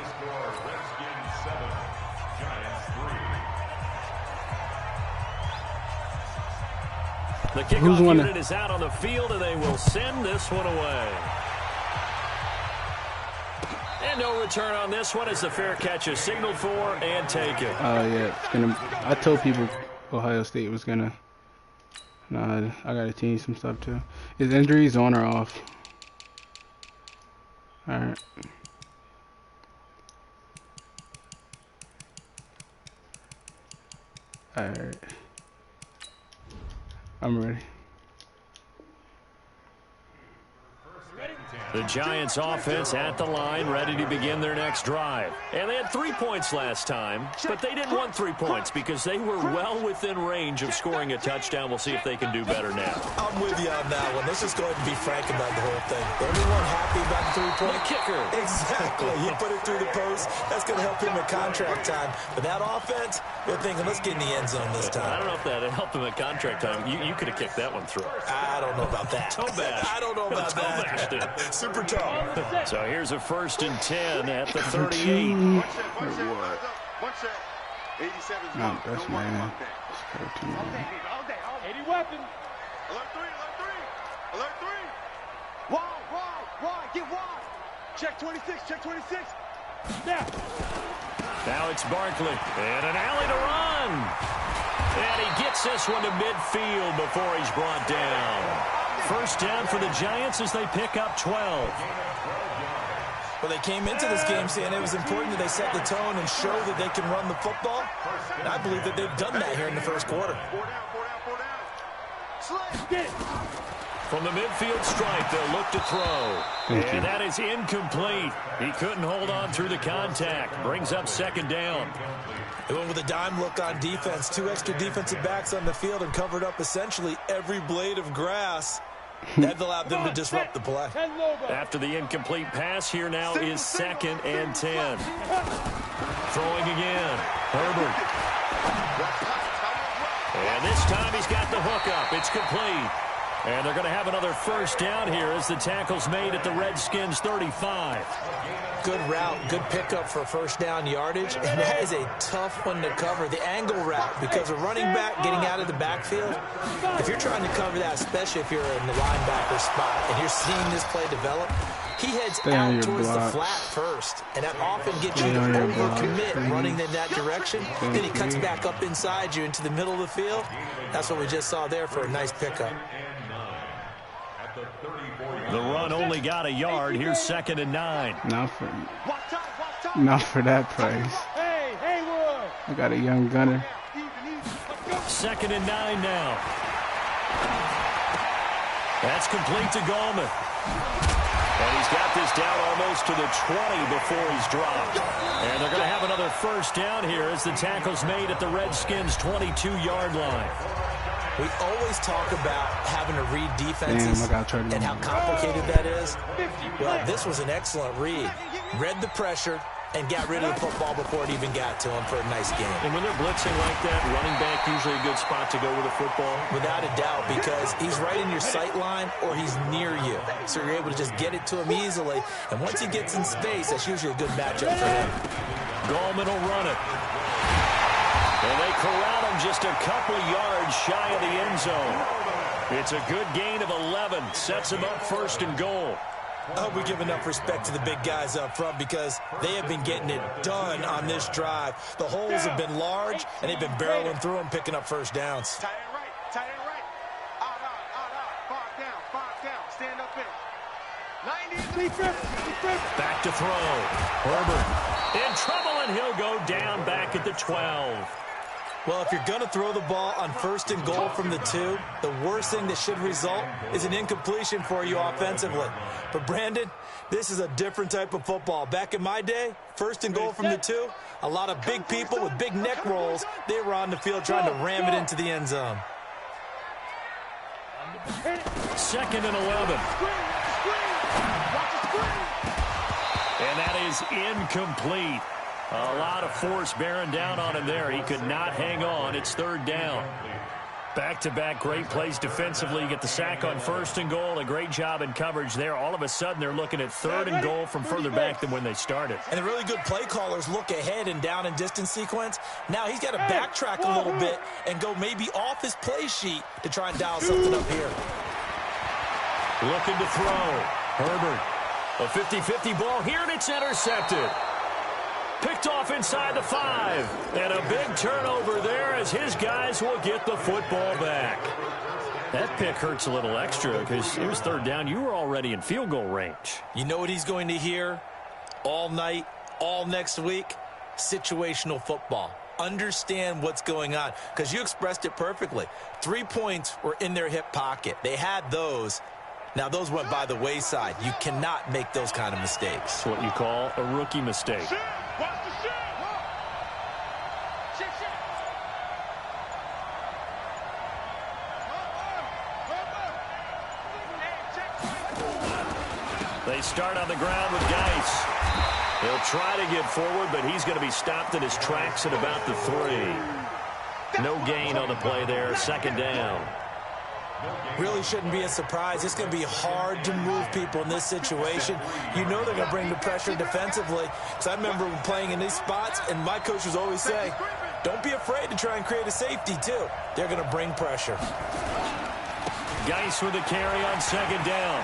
The kickoff unit is out on the field, and they will send this one away. And no return on this one as the fair catch is signaled for and taken. Oh, yeah. It's gonna, I told people Ohio State was going to. Nah, I got to change some stuff, too. Is injuries on or off? Alright. Alright. I'm ready. The Giants offense at the line, ready to begin their next drive. And they had 3 points last time, but they didn't want 3 points because they were well within range of scoring a touchdown. We'll see if they can do better now. I'm with you on that one. Let's just go ahead and be frank about the whole thing. Everyone happy about the 3-point kicker. Exactly. You put it through the post. That's going to help him at contract time. But that offense, they're thinking, let's get in the end zone this time. I don't know if that helped him at contract time. You could have kicked that one through. I don't know about that. Toe bash. I don't know about that. Super tall. So here's a 1st and 10 at the 38. Not Not best man. 80 weapons. Alert 3, alert 3. Alert 3. Wide, get wide. Check 26, check 26. Now. Now it's Barkley. And an alley to run. And he gets this one to midfield before he's brought down. 1st down for the Giants as they pick up 12. Well, they came into this game saying it was important that they set the tone and show that they can run the football. And I believe that they've done that here in the 1st quarter. 4 down. Get it. From the midfield stripe, they'll look to throw. And that is incomplete. He couldn't hold on through the contact. Brings up 2nd down. They went with a dime look on defense. 2 extra defensive backs on the field and covered up essentially every blade of grass. That allowed them to disrupt the play. After the incomplete pass, here now is 2nd and 10. Throwing again. Herbert. And this time he's got the hook up. It's complete. And they're going to have another 1st down here as the tackle's made at the Redskins 35. Good route, good pickup for 1st down yardage, and that is a tough one to cover. The angle route, because a running back getting out of the backfield, if you're trying to cover that, especially if you're in the linebacker spot and you're seeing this play develop, he heads out towards the flat first, and that often gets you to overcommit running in that direction. Then he cuts back up inside you into the middle of the field. That's what we just saw there for a nice pickup. The run only got a yard. Here's 2nd and 9. Not for that price. I got a young gunner. 2nd and 9 now. That's complete to Gallman. And he's got this down almost to the 20 before he's dropped. And they're going to have another 1st down here as the tackle's made at the Redskins' 22-yard line. We always talk about having to read defenses and how complicated that is. Well, this was an excellent read. Read the pressure and got rid of the football before it even got to him for a nice game. And when they're blitzing like that, running back usually a good spot to go with the football? Without a doubt, because he's right in your sight line or he's near you. So you're able to just get it to him easily. And once he gets in space, that's usually a good matchup for him. Gallman will run it. And they corral him just a couple yards shy of the end zone. It's a good gain of 11. Sets him up 1st and goal. I hope we give enough respect to the big guys up front because they have been getting it done on this drive. The holes have been large, and they've been barreling through them, picking up 1st downs. Tight end right. Out. 5 down. Stand up in. Back to throw. Herbert in trouble, and he'll go down back at the 12. Well, if you're going to throw the ball on 1st and goal from the 2, the worst thing that should result is an incompletion for you offensively. But, Brandon, this is a different type of football. Back in my day, 1st and goal from the 2, a lot of big people with big neck rolls, they were on the field trying to ram it into the end zone. 2nd and 11. And that is incomplete. A lot of force bearing down on him there. He could not hang on. It's 3rd down. Back-to-back great plays defensively. You get the sack on 1st and goal. A great job in coverage there. All of a sudden, they're looking at 3rd and goal from further back than when they started. And the really good play callers look ahead and down and distance sequence. Now he's got to backtrack a little bit and go maybe off his play sheet to try and dial something up here. Looking to throw. Herbert. A 50-50 ball here, and it's intercepted. Picked off inside the 5. And a big turnover there as his guys will get the football back. That pick hurts a little extra because it was 3rd down. You were already in field goal range. You know what he's going to hear all night, all next week? Situational football. Understand what's going on because you expressed it perfectly. 3 points were in their hip pocket. They had those. Now, those went by the wayside. You cannot make those kind of mistakes. It's what you call a rookie mistake. They start on the ground with Geis. He'll try to get forward, but he's going to be stopped in his tracks at about the 3. No gain on the play there. 2nd down. Really shouldn't be a surprise. It's going to be hard to move people in this situation. You know they're going to bring the pressure defensively. So I remember playing in these spots, and my coaches always say, don't be afraid to try and create a safety, too. They're going to bring pressure. Geis with a carry on 2nd down.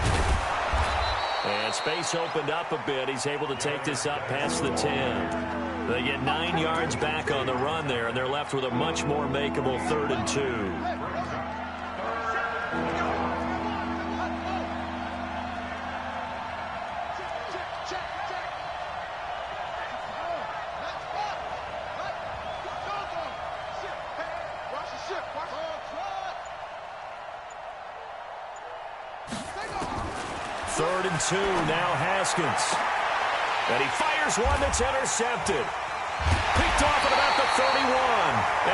And space opened up a bit. He's able to take this up past the 10. They get 9 yards back on the run there, and they're left with a much more makeable 3rd and 2. Third and 2, now Haskins. And he fires one that's intercepted. Picked off at about the 31.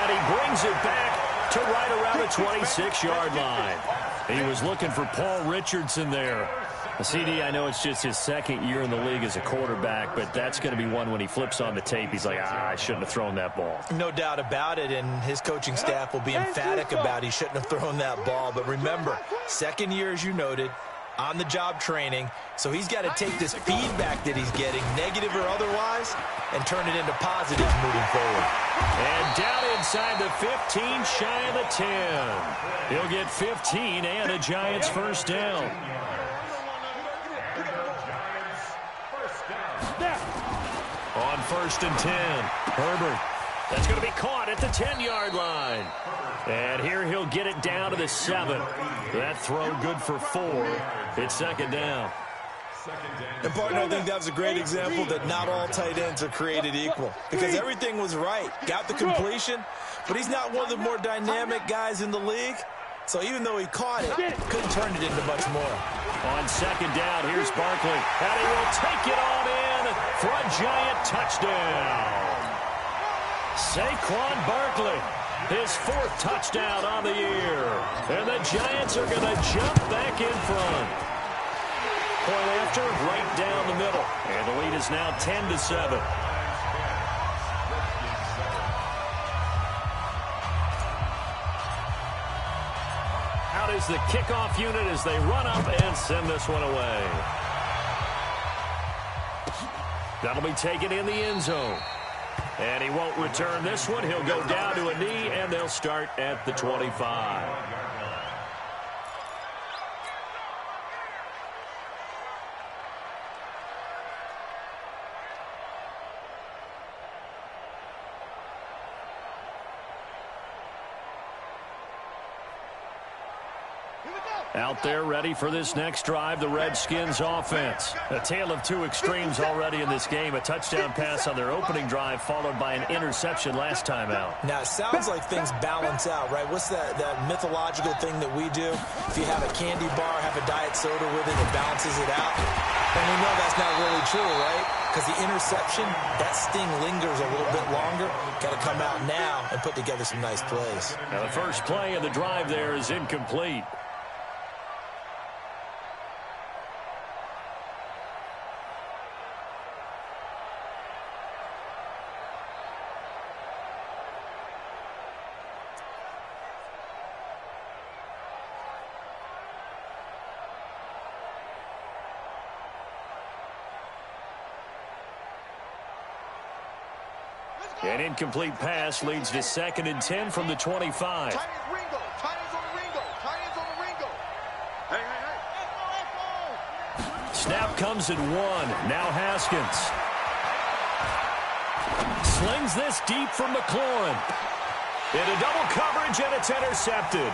And he brings it back to right around the 26-yard line. He was looking for Paul Richardson there. CD, I know it's just his 2nd year in the league as a quarterback, but that's going to be one when he flips on the tape. He's like, I shouldn't have thrown that ball. No doubt about it, and his coaching staff will be emphatic about he shouldn't have thrown that ball. But remember, 2nd year, as you noted, on-the-job training, so he's got to take this feedback that he's getting, negative or otherwise, and turn it into positives moving forward. And down inside the 15, shy of the 10. He'll get 15 and a Giants 1st down. On 1st and 10, Herbert. That's going to be caught at the 10-yard line. And here he'll get it down to the 7. That throw good for 4. It's 2nd down. And, partner, I think that was a great example that not all tight ends are created equal because everything was right. Got the completion, but he's not one of the more dynamic guys in the league. So even though he caught it, couldn't turn it into much more. On 2nd down, here's Barkley. And he will take it on in for a Giant touchdown. Saquon Barkley, his 4th touchdown on the year. And the Giants are going to jump back in front. Point after, right down the middle. And the lead is now 10-7. Out is the kickoff unit as they run up and send this one away. That'll be taken in the end zone. And he won't return this one. He'll go down to a knee, and they'll start at the 25. Out there ready for this next drive, the Redskins offense. A tale of two extremes already in this game. A touchdown pass on their opening drive followed by an interception last time out. Now, it sounds like things balance out, right? What's that mythological thing that we do? If you have a candy bar, have a diet soda with it, it balances it out. And we know that's not really true, right? Because the interception, that sting lingers a little bit longer. Got to come out now and put together some nice plays. Now, the first play of the drive there is incomplete. An incomplete pass leads to 2nd and 10 from the 25. Snap comes at 1. Now Haskins. Slings this deep from McLaurin. Into double coverage, and it's intercepted.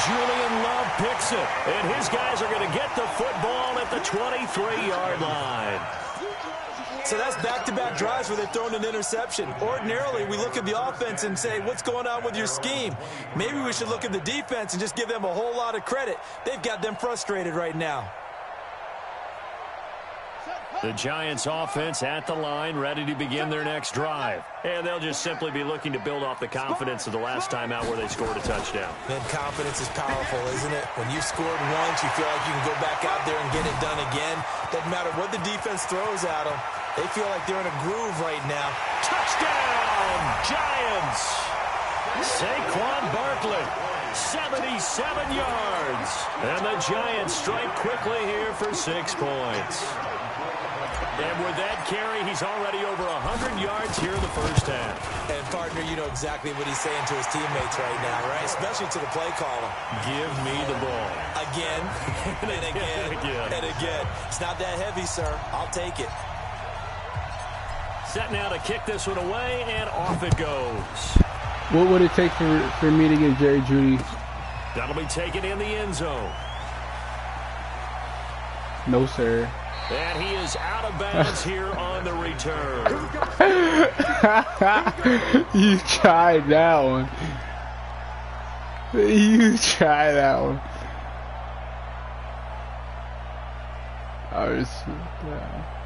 Julian Love picks it, and his guys are going to get the football at the 23-yard line. So that's back-to-back drives where they're throwing an interception. Ordinarily, we look at the offense and say, what's going on with your scheme? Maybe we should look at the defense and just give them a whole lot of credit. They've got them frustrated right now. The Giants offense at the line, ready to begin their next drive. And they'll just simply be looking to build off the confidence of the last time out where they scored a touchdown. And confidence is powerful, isn't it? When you've scored once, you feel like you can go back out there and get it done again. Doesn't matter what the defense throws at them. They feel like they're in a groove right now. Touchdown, Giants! Saquon Barkley, 77 yards. And the Giants strike quickly here for 6 points. And with that carry, he's already over 100 yards here in the first half. And, partner, you know exactly what he's saying to his teammates right now, right? Especially to the play caller. Give me the ball. Again, and again, and again. It's not that heavy, sir. I'll take it. Set now to kick this one away, and off it goes. What would it take for me to get Jerry Jeudy? That'll be taken in the end zone. No, sir. And he is out of bounds here on the return. You tried that one. You tried that one.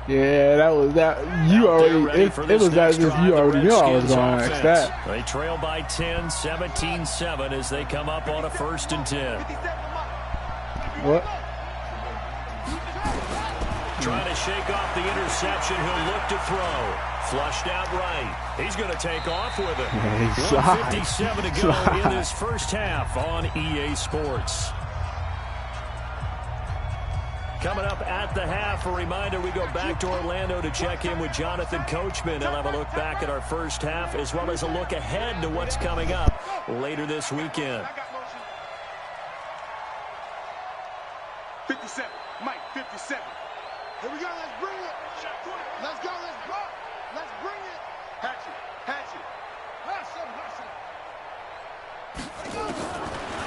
Yeah, that was that. You already. It was as if you already knew I was going to ask that. They trail by 10, 17-7 as they come up on a 1st and 10. What? Trying to shake off the interception. He'll look to throw. Flushed out right. He's going to take off with it. 1:57 to go in this first half on EA Sports. Coming up at the half, a reminder, we go back to Orlando to check in with Jonathan Coachman. He'll have a look back at our first half as well as a look ahead to what's coming up later this weekend. 57. Mike, 57. Here we go. Let's bring it. Let's go. Let's go. Let's bring it. Hatchet. Hatchet.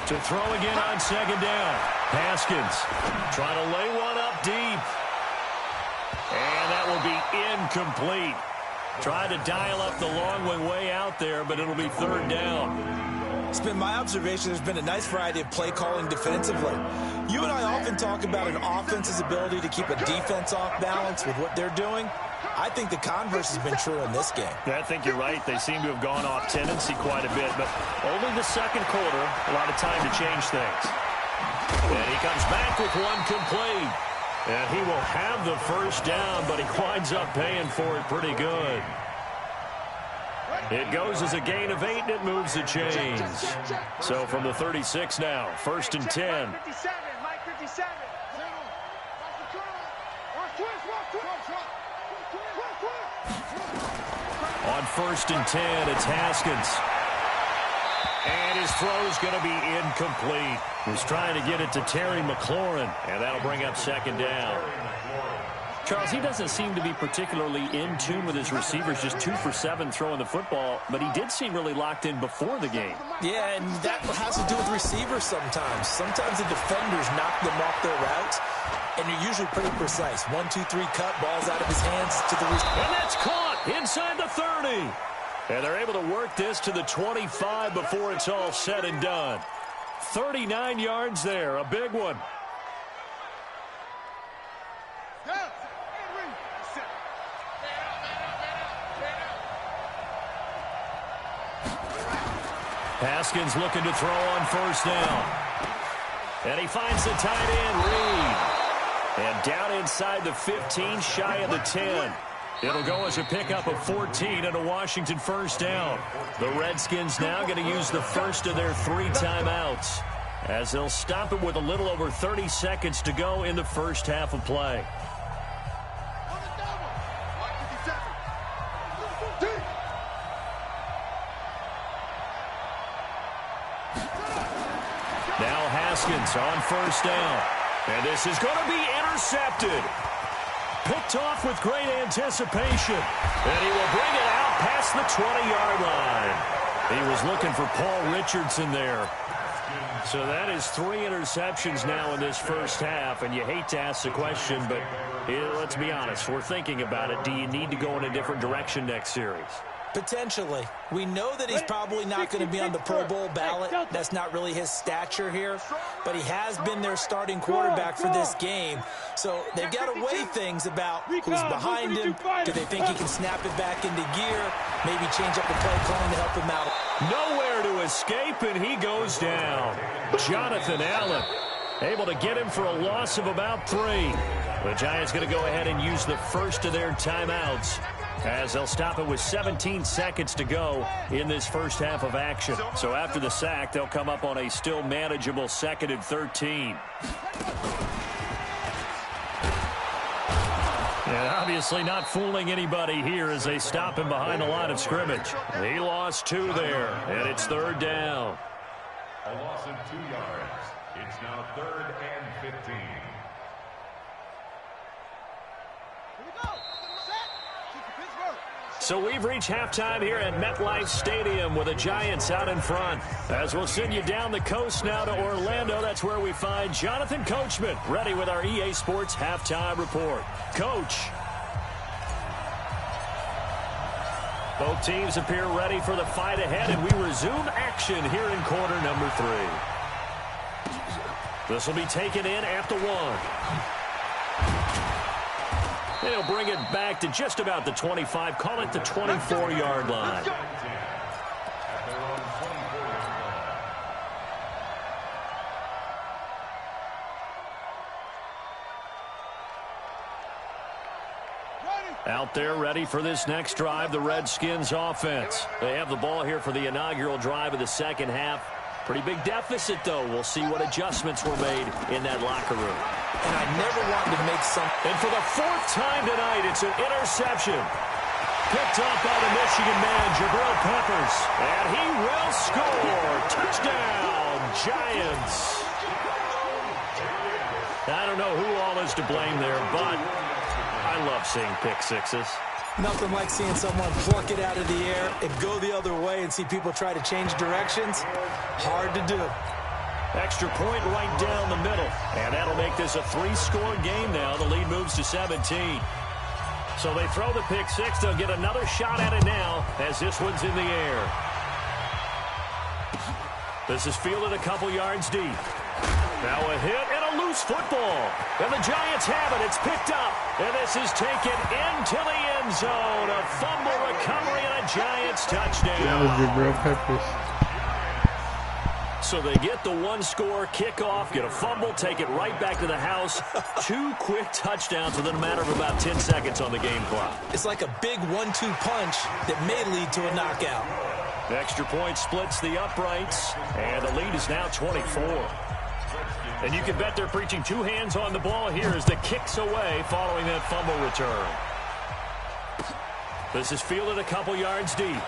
To throw again on 2nd down. Haskins trying to lay one up deep. And that will be incomplete. Tried to dial up the long one way out there, but it'll be 3rd down. It's been my observation there's been a nice variety of play calling defensively. You and I often talk about an offense's ability to keep a defense off balance with what they're doing. I think the converse has been true in this game. I think you're right. They seem to have gone off tendency quite a bit, but only the 2nd quarter, a lot of time to change things. And he comes back with one complete. And he will have the 1st down, but he winds up paying for it pretty good. It goes as a gain of 8, and it moves the chains. So from the 36 now, 1st and 10. 57. Mike, 57. On 1st and 10, it's Haskins. And his throw's going to be incomplete. He's trying to get it to Terry McLaurin, and that'll bring up 2nd down. Charles, he doesn't seem to be particularly in tune with his receivers, just 2 for 7 throwing the football, but he did seem really locked in before the game. Yeah, and that has to do with receivers sometimes. Sometimes the defenders knock them off their routes, and you're usually pretty precise. 1, 2, 3 cut, ball's out of his hands to the receiver. And that's caught inside the 30. And they're able to work this to the 25 before it's all said and done. 39 yards there, a big one. Haskins looking to throw on first down. And he finds the tight end, Reed. And down inside the 15, shy of the 10. It'll go as a pickup of 14 and a Washington first down. The Redskins now going to use the first of their 3 timeouts, as they'll stop it with a little over 30 seconds to go in the first half of play. Now Haskins on first down. And this is going to be intercepted. Picked off with great anticipation. And he will bring it out past the 20-yard line. He was looking for Paul Richardson there. So that is 3 interceptions now in this first half. And you hate to ask the question, but let's be honest. We're thinking about it. Do you need to go in a different direction next series? Potentially. We know that he's probably not going to be on the Pro Bowl ballot. That's not really his stature here. But he has been their starting quarterback for this game. So they've got to weigh things about who's behind him. Do they think he can snap it back into gear? Maybe change up the play calling to help him out. Nowhere to escape, and he goes down. Jonathan Allen able to get him for a loss of about 3. The Giants going to go ahead and use the first of their timeouts, as they'll stop it with 17 seconds to go in this first half of action. So after the sack, they'll come up on a still manageable 2nd and 13. And obviously not fooling anybody here as they stop him behind the line of scrimmage. He lost 2 there, and it's 3rd down. A loss of 2 yards. It's now 3rd and 15. So we've reached halftime here at MetLife Stadium with the Giants out in front. As we'll send you down the coast now to Orlando, that's where we find Jonathan Coachman ready with our EA Sports halftime report. Coach. Both teams appear ready for the fight ahead, and we resume action here in quarter number 3. This will be taken in at the 1. They'll bring it back to just about the 25, call it the 24-yard line. Out there ready for this next drive, the Redskins offense. They have the ball here for the inaugural drive of the second half. Pretty big deficit, though. We'll see what adjustments were made in that locker room. And I never wanted to make some. And for the 4th time tonight, it's an interception. Picked up by the Michigan man, Jabril Peppers. And he will score. Touchdown, Giants. I don't know who all is to blame there, but I love seeing pick sixes. Nothing like seeing someone pluck it out of the air and go the other way and see people try to change directions. Hard to do. Extra point right down the middle. And that'll make this a 3-score game now. The lead moves to 17. So they throw the pick six. They'll get another shot at it now as this one's in the air. This is fielded a couple yards deep. Now a hit and a loose football. And the Giants have it. It's picked up. And this is taken into the end zone. A fumble recovery and a Giants touchdown. That was Jabril Peppers. So they get the 1-score kickoff, get a fumble, take it right back to the house. 2 quick touchdowns within a matter of about 10 seconds on the game clock. It's like a big 1-2 punch that may lead to a knockout. The extra point splits the uprights, and the lead is now 24. And you can bet they're preaching 2 hands on the ball here as the kick's away following that fumble return. This is fielded a couple yards deep.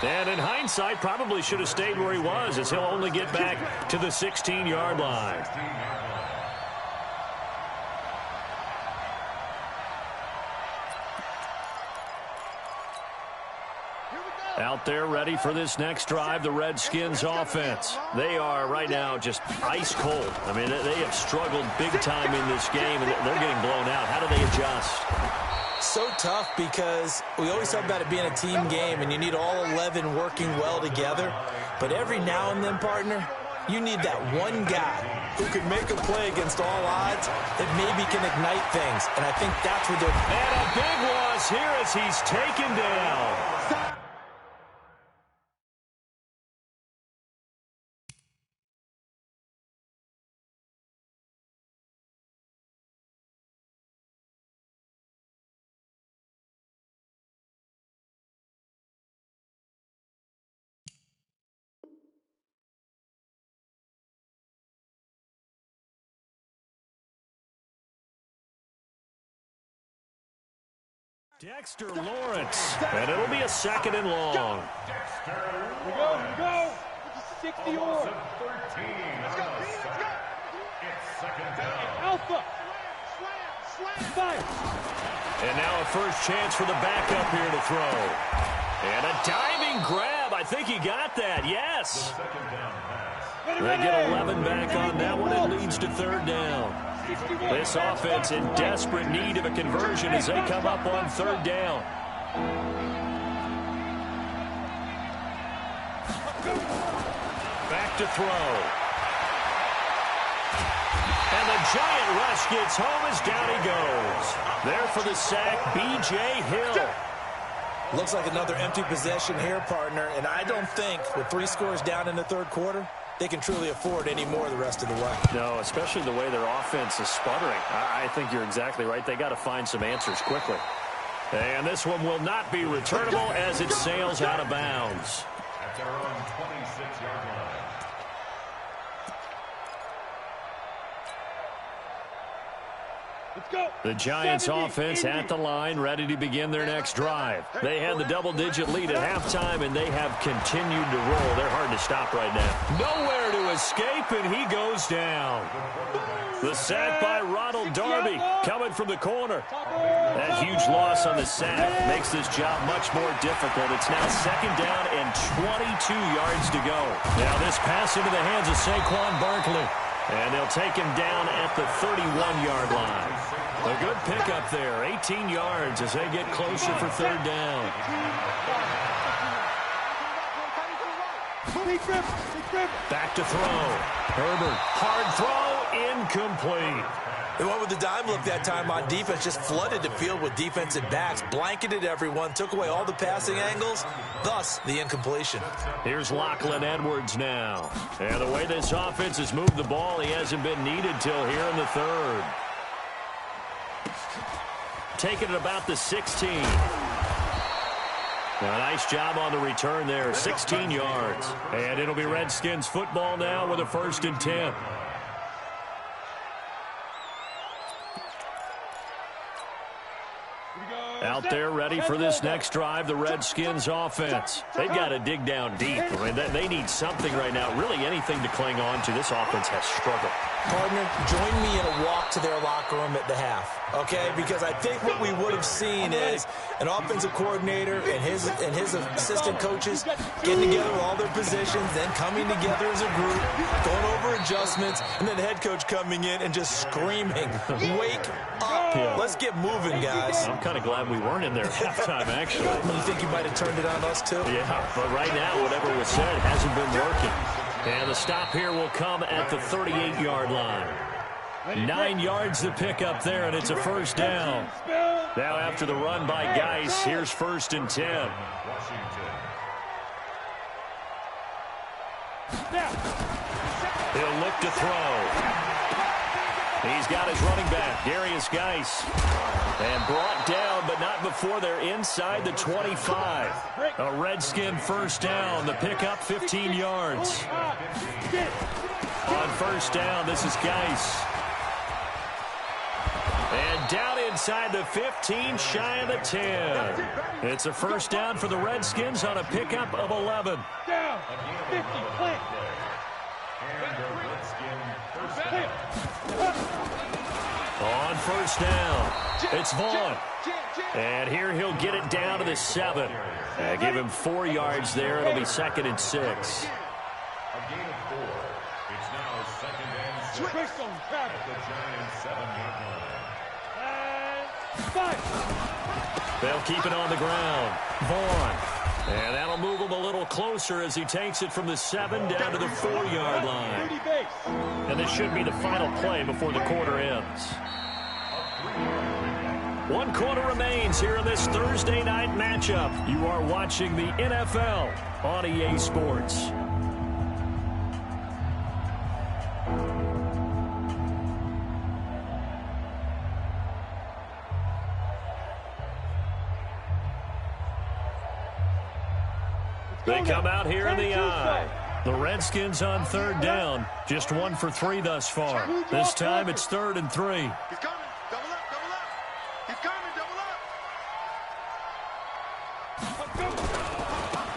And in hindsight, probably should have stayed where he was, as he'll only get back to the 16-yard line. Out there ready for this next drive, the Redskins offense. They are right now just ice cold. I mean, they have struggled big time in this game, and they're getting blown out. How do they adjust? So tough because we always talk about it being a team game, and you need all 11 working well together. But every now and then, partner, you need that one guy who can make a play against all odds that maybe can ignite things. And I think that's what they're... And a big loss here as he's taken down. Dexter Lawrence, and it'll be a 2nd and long. We go. 60 or. Let's go. It's 2nd down. Alpha. Slam. Fire. And now a first chance for the backup here to throw. And a diving grab. I think he got that. Yes. The 2nd down pass. They get 11 back on that one. It leads to 3rd down. This offense in desperate need of a conversion as they come up on 3rd down. Back to throw. And the giant rush gets home as down he goes. There for the sack, B.J. Hill. Looks like another empty possession here, partner. And I don't think with 3 scores down in the 3rd quarter, they can truly afford any more the rest of the way. No, especially the way their offense is sputtering. I think you're exactly right. They got to find some answers quickly. And this one will not be returnable as it sails out of bounds. At their own 26-yard line. Let's go. The Giants offense at the line, ready to begin their next drive. They had the double-digit lead at halftime, and they have continued to roll. They're hard to stop right now. Nowhere to escape, and he goes down. The sack by Ronald Darby coming from the corner. That huge loss on the sack makes this job much more difficult. It's now 2nd down and 22 yards to go. Now this pass into the hands of Saquon Barkley. And they'll take him down at the 31-yard line. A good pickup there, 18 yards as they get closer for 3rd down. Back to throw. Herbert, hard throw, incomplete. They went with the dime look that time on defense, just flooded the field with defensive backs, blanketed everyone, took away all the passing angles, thus the incompletion. Here's Lachlan Edwards now. And the way this offense has moved the ball, he hasn't been needed till here in the 3rd. Taking it about the 16. A nice job on the return there, 16 yards. And it'll be Redskins football now with a 1st and 10. Out there ready for this next drive, the Redskins offense. They've got to dig down deep. I mean, they need something right now, really anything to cling on to. This offense has struggled. Partner, join me in a walk to their locker room at the half, okay? Because I think what we would have seen is an offensive coordinator and his assistant coaches getting together with all their positions, then coming together as a group, going over adjustments, and then the head coach coming in and just screaming, wake up. Yeah. Let's get moving, guys. I'm kind of glad we weren't in there at halftime, actually. You think you might have turned it on us, too? Yeah, but right now, whatever was said hasn't been working. And the stop here will come at the 38-yard line. 9 yards to pick up there, and it's a 1st down. Now after the run by Geis, here's 1st and 10. He'll look to throw. He's got his running back, Darius Geis. And brought down, but not before they're inside the 25. A Redskin 1st down. The pickup, 15 yards. On 1st down, this is Geis. And down inside the 15, shy of the 10. It's a 1st down for the Redskins on a pickup of 11. Down. 50, plant. And the Redskin first down. On first down, it's Vaughn. And here he'll get it down to the 7. Give him 4 yards there. It'll be 2nd and 6. A gain of 4. It's now 2nd and 6 at the Giants' 7-yard line. They'll keep it on the ground. Vaughn. And that'll move him a little closer as he takes it from the 7 down to the 4-yard line. And this should be the final play before the quarter ends. 1 quarter remains here in this Thursday night matchup. You are watching the NFL on EA Sports. They come out here in the eye. The Redskins on 3rd down. Just 1 for 3 thus far. This time it's 3rd and 3. He's coming. Double up, double up. He's coming, double up.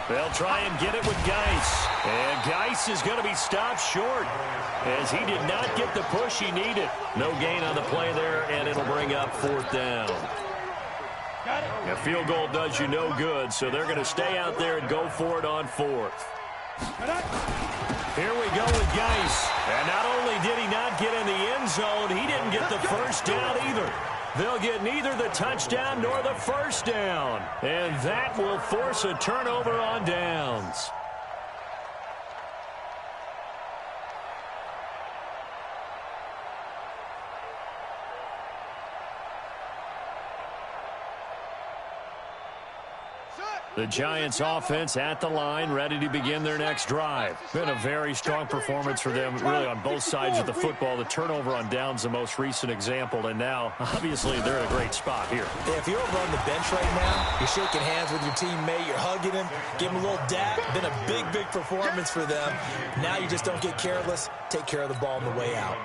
They'll try and get it with Geis. And Geis is going to be stopped short as he did not get the push he needed. No gain on the play there, and it'll bring up 4th down. A field goal does you no good, so they're going to stay out there and go for it on 4th. Here we go with Geis. And not only did he not get in the end zone, he didn't get the first down either. They'll get neither the touchdown nor the first down. And that will force a turnover on downs. The Giants offense at the line, ready to begin their next drive. Been a very strong performance for them, really on both sides of the football. The turnover on downs, the most recent example, and now, obviously, they're in a great spot here. Yeah, if you're over on the bench right now, you're shaking hands with your teammate, you're hugging him, give him a little dap. Been a big, big performance for them. Now you just don't get careless. Take care of the ball on the way out.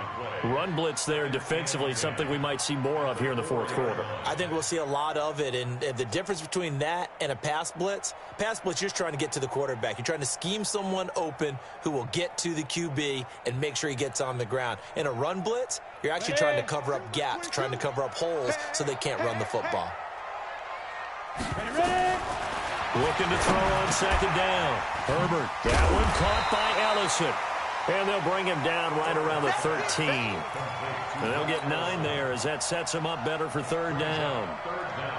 Run blitz there defensively, something we might see more of here in the 4th quarter. I think we'll see a lot of it, and the difference between that and a pass blitz, you're just trying to get to the quarterback. You're trying to scheme someone open who will get to the QB and make sure he gets on the ground. In a run blitz, you're actually trying to cover up gaps, trying to cover up holes so they can't run the football. Looking to throw on 2nd down. Herbert, that one caught by Ellison. And they'll bring him down right around the 13. And they'll get 9 there as that sets them up better for 3rd down.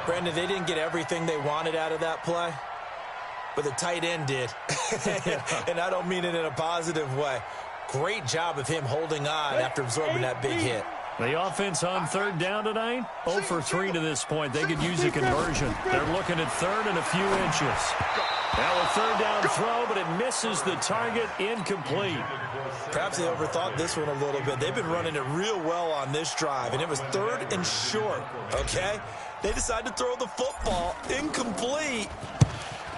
Brandon, they didn't get everything they wanted out of that play, but the tight end did. And I don't mean it in a positive way. Great job of him holding on after absorbing that big hit. The offense on 3rd down tonight, 0 for 3 to this point. They could use a conversion. They're looking at 3rd and a few inches. Now a 3rd down throw, but it misses the target, incomplete. Perhaps they overthought this one a little bit. They've been running it real well on this drive, and it was 3rd and short, okay? They decided to throw the football, incomplete.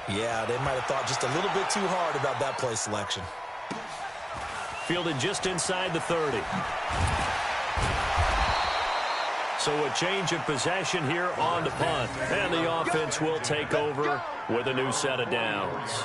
Yeah, they might have thought just a little bit too hard about that play selection. Fielded just inside the 30. So a change of possession here on the punt. And the offense will take over with a new set of downs.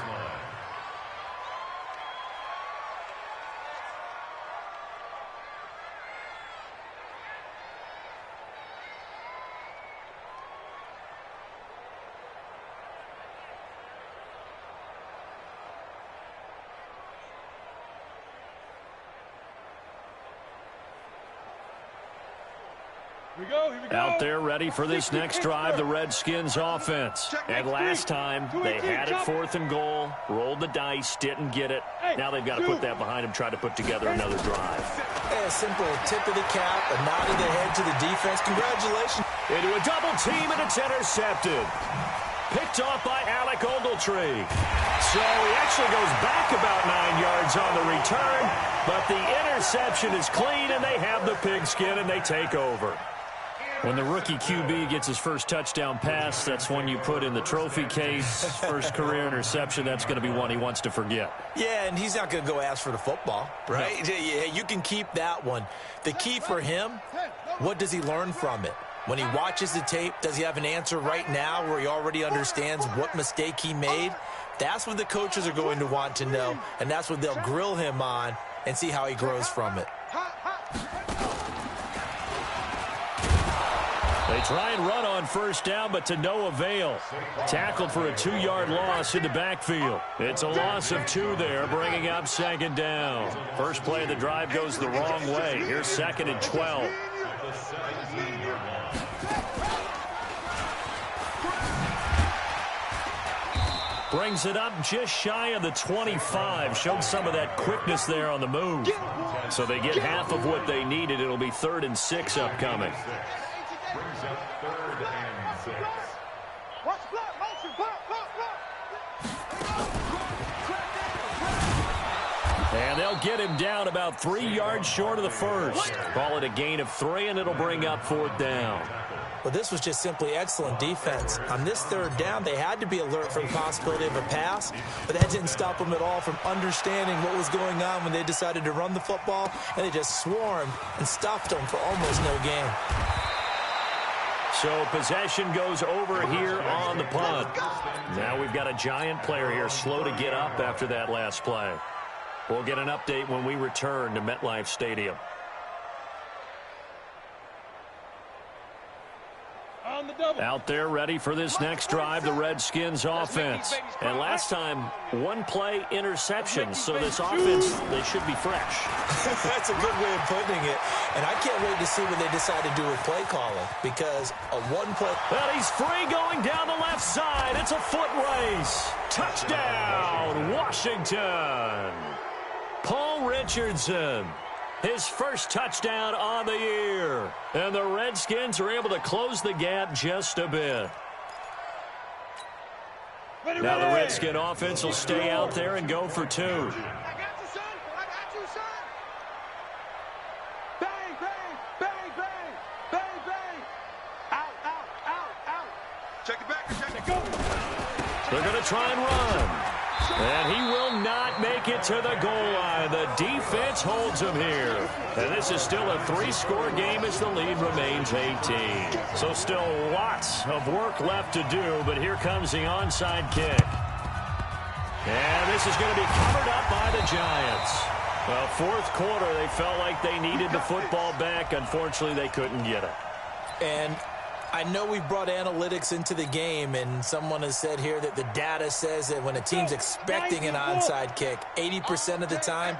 Out there ready for this next drive, the Redskins offense. And last time, they had it 4th and goal, rolled the dice, didn't get it. Now they've got to put that behind them, try to put together another drive. A simple tip of the cap, a nod of the head to the defense. Congratulations. Into a double team, and it's intercepted. Picked off by Alec Ogletree. So he actually goes back about 9 yards on the return, but the interception is clean, and they have the pigskin, and they take over. When the rookie QB gets his first touchdown pass, that's one you put in the trophy case. First career interception, that's going to be one he wants to forget. Yeah, and he's not going to go ask for the football, right? No. Yeah, you can keep that one. The key for him, what does he learn from it? When he watches the tape, does he have an answer right now where he already understands what mistake he made? That's what the coaches are going to want to know, and that's what they'll grill him on and see how he grows from it. They try and run on first down, but to no avail. Tackled for a 2-yard loss in the backfield. It's a loss of 2 there, bringing up second down. First play of the drive goes the wrong way. Here's 2nd and 12. Brings it up just shy of the 25. Showed some of that quickness there on the move. So they get half of what they needed. It'll be 3rd and 6 upcoming. Brings up 3rd and 6. Watch block, motion, block. And they'll get him down about 3 yards short of the first. Call it a gain of 3, and it'll bring up 4th down. Well, this was just simply excellent defense. On this 3rd down, they had to be alert for the possibility of a pass, but that didn't stop them at all from understanding what was going on when they decided to run the football, and they just swarmed and stopped them for almost no gain. So possession goes over here on the punt. Now we've got a Giant player here slow to get up after that last play. We'll get an update when we return to MetLife Stadium. Out there ready for this next drive, the Redskins offense. And last time, 1-play interception. So this offense, they should be fresh. That's a good way of putting it. And I can't wait to see what they decide to do with play calling. Because a 1-play... Well, he's free going down the left side. It's a foot race. Touchdown, Washington. Paul Richardson. His first touchdown on the year. And the Redskins are able to close the gap just a bit. Now the Redskin offense will stay out there and go for 2. I got you, son. I got you, son. Bang, bang, bang, bang, bang, bang. Out. Check it back. Check it. Go. They're going to try and run. And he will not make it to the goal line. The defense holds him here. And this is still a 3-score game as the lead remains 18. So still lots of work left to do, but here comes the onside kick. And this is going to be covered up by the Giants. Well, 4th quarter, they felt like they needed the football back. Unfortunately, they couldn't get it. And I know we've brought analytics into the game, and someone has said here that the data says that when a team's expecting an onside kick, 80% of the time,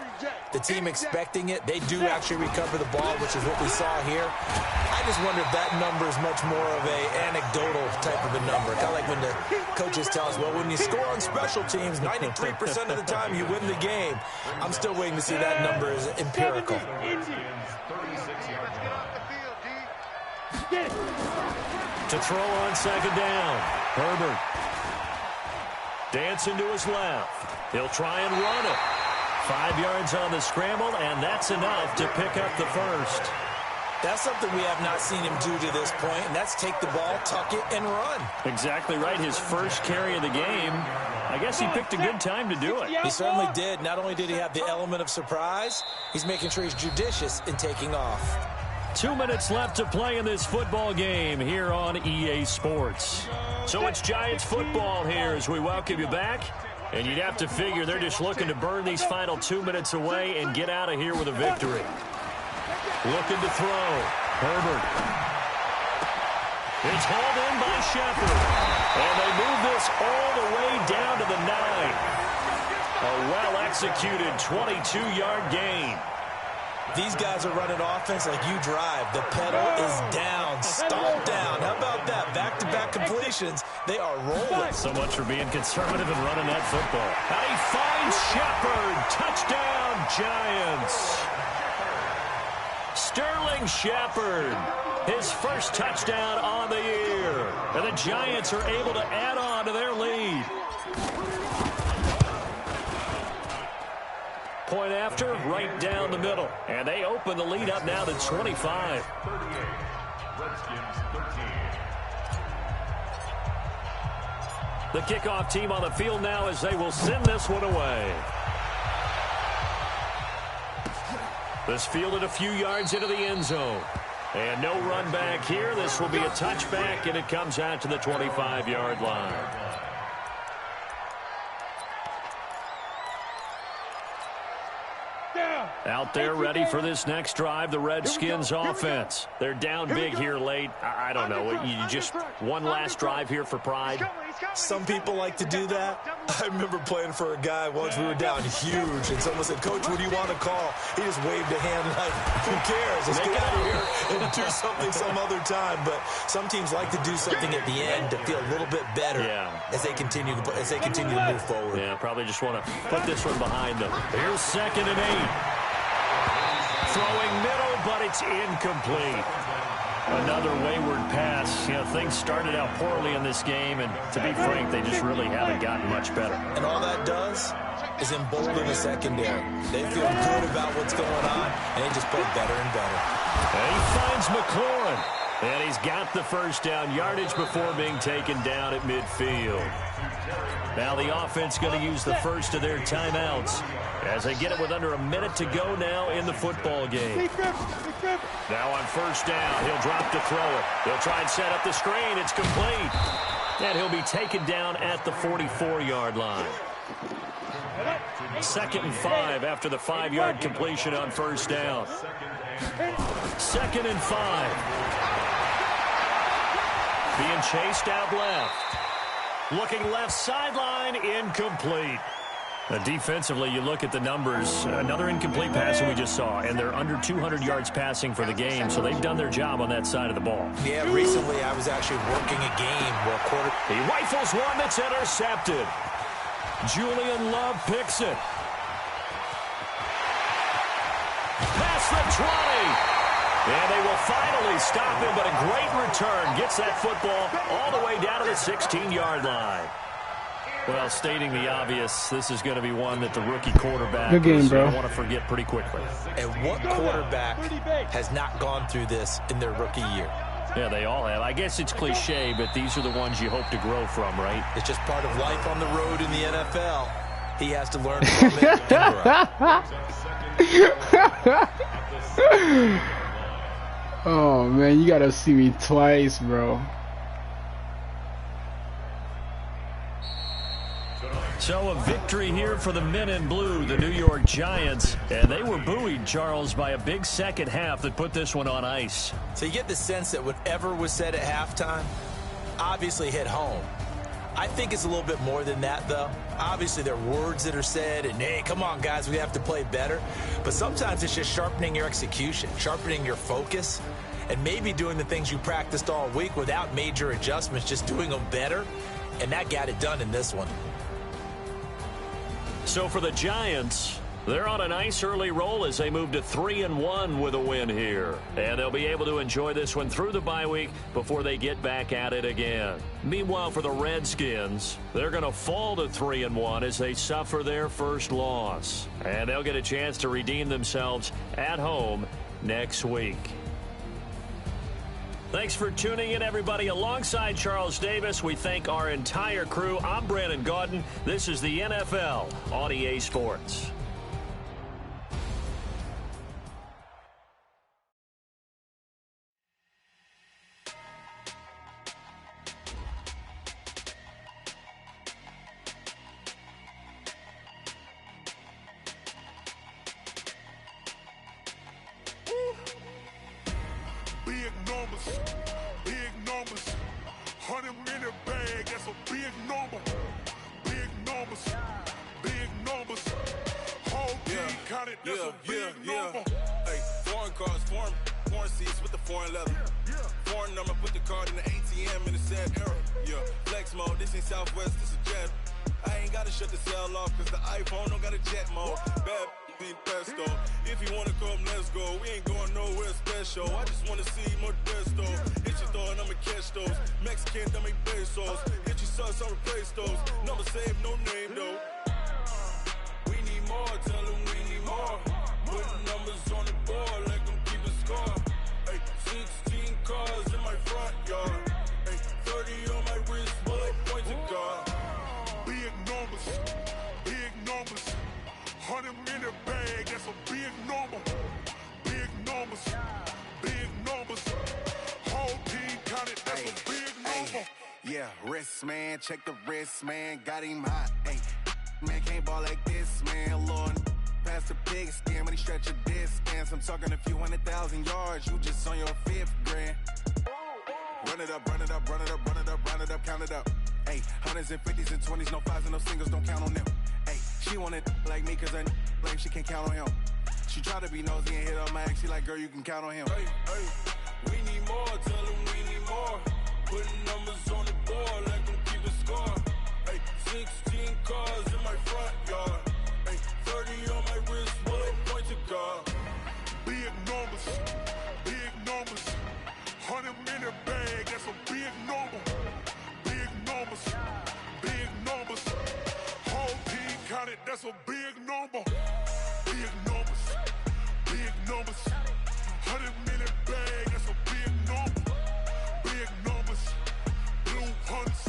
the team expecting it, they do actually recover the ball, which is what we saw here. I just wonder if that number is much more of a anecdotal type of a number. Kind of like when the coaches tell us, well, when you score on special teams, 93% of the time you win the game. I'm still waiting to see that number is empirical. To throw on second down, Herbert. Dancing to his left. He'll try and run it. 5 yards on the scramble, and that's enough to pick up the first. That's something we have not seen him do to this point, and that's take the ball, tuck it, and run. Exactly right. His first carry of the game. I guess he picked a good time to do it. He certainly did. Not only did he have the element of surprise, he's making sure he's judicious in taking off. 2 minutes left to play in this football game here on EA Sports. So it's Giants football here as we welcome you back. And you'd have to figure they're just looking to burn these final 2 minutes away and get out of here with a victory. Looking to throw. Herbert. It's hauled in by Shepard. And they move this all the way down to the 9. A well-executed 22-yard gain. These guys are running offense like you drive. The pedal is down, stomp down. How about that? Back-to-back completions. They are rolling. So much for being conservative and running that football. And he finds Shepard. Touchdown, Giants. Sterling Shepard, his first touchdown on the year. And the Giants are able to add on to their lead. Point after, right down the middle. And they open the lead up now to 25. 38. Redskins 13. The kickoff team on the field now as they will send this one away. This fielded a few yards into the end zone. And no run back here. This will be a touchback, and it comes out to the 25-yard line. Out there ready for this next drive, the Redskins offense. They're down big here late. I don't know. You just one last drive here for pride. Some people like to do that. I remember playing for a guy once. We were down huge, and someone said, "Coach, what do you want to call?" He just waved a hand like, "Who cares? Let's get out of here and do something some other time." But some teams like to do something at the end to feel a little bit better as they continue to move forward. Yeah, probably just want to put this one behind them. Here's 2nd and 8. Throwing middle, but it's incomplete. Another wayward pass. You know, things started out poorly in this game, and to be frank, they just really haven't gotten much better. And all that does is embolden the secondary. They feel good about what's going on, and they just play better and better. And he finds McLaurin, and he's got the first down yardage before being taken down at midfield. Now the offense going to use the first of their timeouts as they get it with under a minute to go now in the football game. Now on first down, he'll drop to throw it. He'll try and set up the screen. It's complete. And he'll be taken down at the 44-yard line. 2nd and 5 after the 5-yard completion on first down. 2nd and 5. Being chased out left. Looking left sideline, incomplete. Defensively, you look at the numbers. Another incomplete pass that we just saw, and they're under 200 yards passing for the game, so they've done their job on that side of the ball. Yeah, recently I was actually working a game where He rifles one that's intercepted. Julian Love picks it. Past the 20. And they will finally stop him, but a great return. Gets that football all the way down to the 16-yard line. Well, stating the obvious, this is going to be one that the rookie quarterback Good game, bro. want to forget pretty quickly. And what quarterback has not gone through this in their rookie year? Yeah, they all have. I guess it's cliche, but these are the ones you hope to grow from, right? It's just part of life on the road in the NFL. He has to learn from it and grow. Oh, man, you got to see me twice, bro. So a victory here for the men in blue, the New York Giants. And they were buoyed, Charles, by a big second half that put this one on ice. So you get the sense that whatever was said at halftime obviously hit home. I think it's a little bit more than that, though. Obviously, there are words that are said, and, hey, come on, guys, we have to play better. But sometimes it's just sharpening your execution, sharpening your focus, and maybe doing the things you practiced all week without major adjustments, just doing them better. And that got it done in this one. So for the Giants, they're on a nice early roll as they move to 3-1 with a win here. And they'll be able to enjoy this one through the bye week before they get back at it again. Meanwhile, for the Redskins, they're going to fall to 3-1 as they suffer their first loss. And they'll get a chance to redeem themselves at home next week. Thanks for tuning in, everybody. Alongside Charles Davis, we thank our entire crew. I'm Brandon Gaudin. This is the NFL on EA Sports. Big numbers, 100-minute bag, that's a big number. Big numbers, whole team counted, that's a big number. Hey, foreign cars, foreign seats with the foreign leather. Foreign number, put the card in the ATM in the sad era. Yeah, flex mode, this ain't Southwest, this is jet. I ain't gotta shut the cell off, cause the iPhone don't got a jet mode. Bad pesto. If you wanna come, let's go. We ain't going nowhere special. I just wanna see more desto. Hit your throw and I'ma catch those. Mexican, that make pesos. Hit your sus, I'll replace those. Number save, no name though. We need more, tell them we need more. Putting numbers on the board, like them keep a score. Hey, 16 cars in my front yard. Hey, 30 on my wrist, bullet points of God. Big numbers, 100-minute bag, that's a big number. Big numbers, whole team counted, that's a big number. Yeah, wrist man, check the wrist man, got him hot. Ay, man can't ball like this, man. Lord, pass to pig skin when he stretch your distance. I'm talking a few 100,000 yards, you just on your 5th grand. Run it up, run it up, run it up, run it up, run it up, count it up. Hey, hundreds and fifties and 20s, no fives and no singles, don't count on them. Hey, she want it like me cause her lame, she can't count on him. She try to be nosy and hit on my ex, she like, girl, you can count on him. Hey, we need more, tell them we need more. Putting numbers on the board like I'm keeping score. Hey, 16 cars in my front yard. Hey, 30 on my wrist, bullet point to God. Big numbers, big numbers. 100-minute bag, that's a big number. Big numbers, big numbers. Whole team counted, that's a big number. Big numbers, big numbers. 100-minute bag, that's a big number. Big numbers, blue hunts.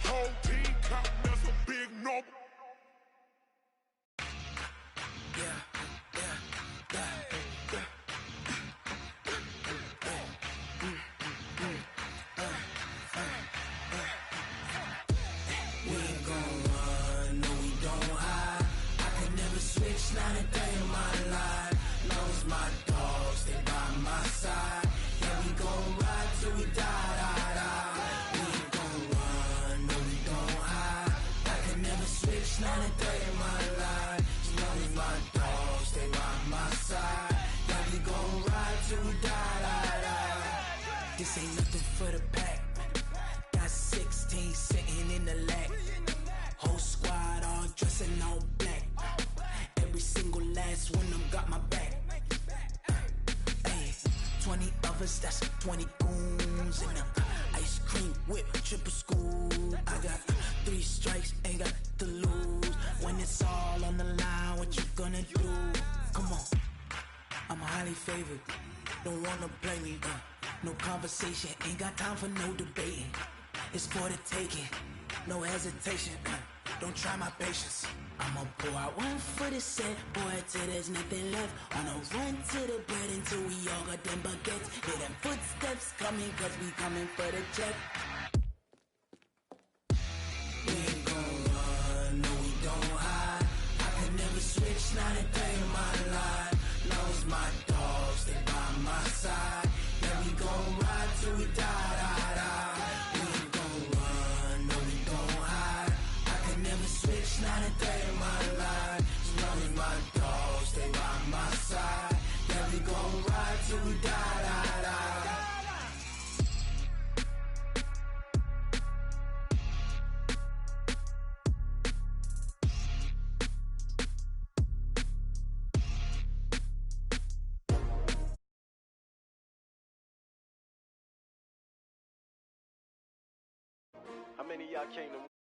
Whole team counting, that's a big number. Not a day in my life. Knows my dogs, they by my side. Yeah, we gon' ride till we die, die, die. We ain't gon' run, no, we don't hide. I can never switch, not a day in my life. As long as my dogs, they by my side. Yeah, we gon' ride till we die, die, die. This ain't nothing for the pack. Got 16 sitting in the lag. Whole squad all dressing all black. Every single last one of them got my back. Hey, 20 of us, that's 20 goons in them. Ice cream whip, triple scoop. I got 3 strikes, ain't got to lose. When it's all on the line, what you gonna do? Come on, I'm highly favored. Don't wanna play me, no conversation, ain't got time for no debating. It's for the taking, no hesitation. Don't try my patience. I'ma pour out one for the set, boy, till there's nothing left. On a run to the bread until we all got them baguettes. Hear them footsteps coming, cause we coming for the check. We ain't gon' run, no, we don't hide. I can never switch, not a day in my life. Knows my dogs, they by my side. Yeah, we gon' ride till we die, die, die. We ain't gon' run, no, we don't hide. I can never switch, not a day in my life. As long as my dogs, they by my side. Yeah, we gon' ride till we die, die, die. How many of y'all came to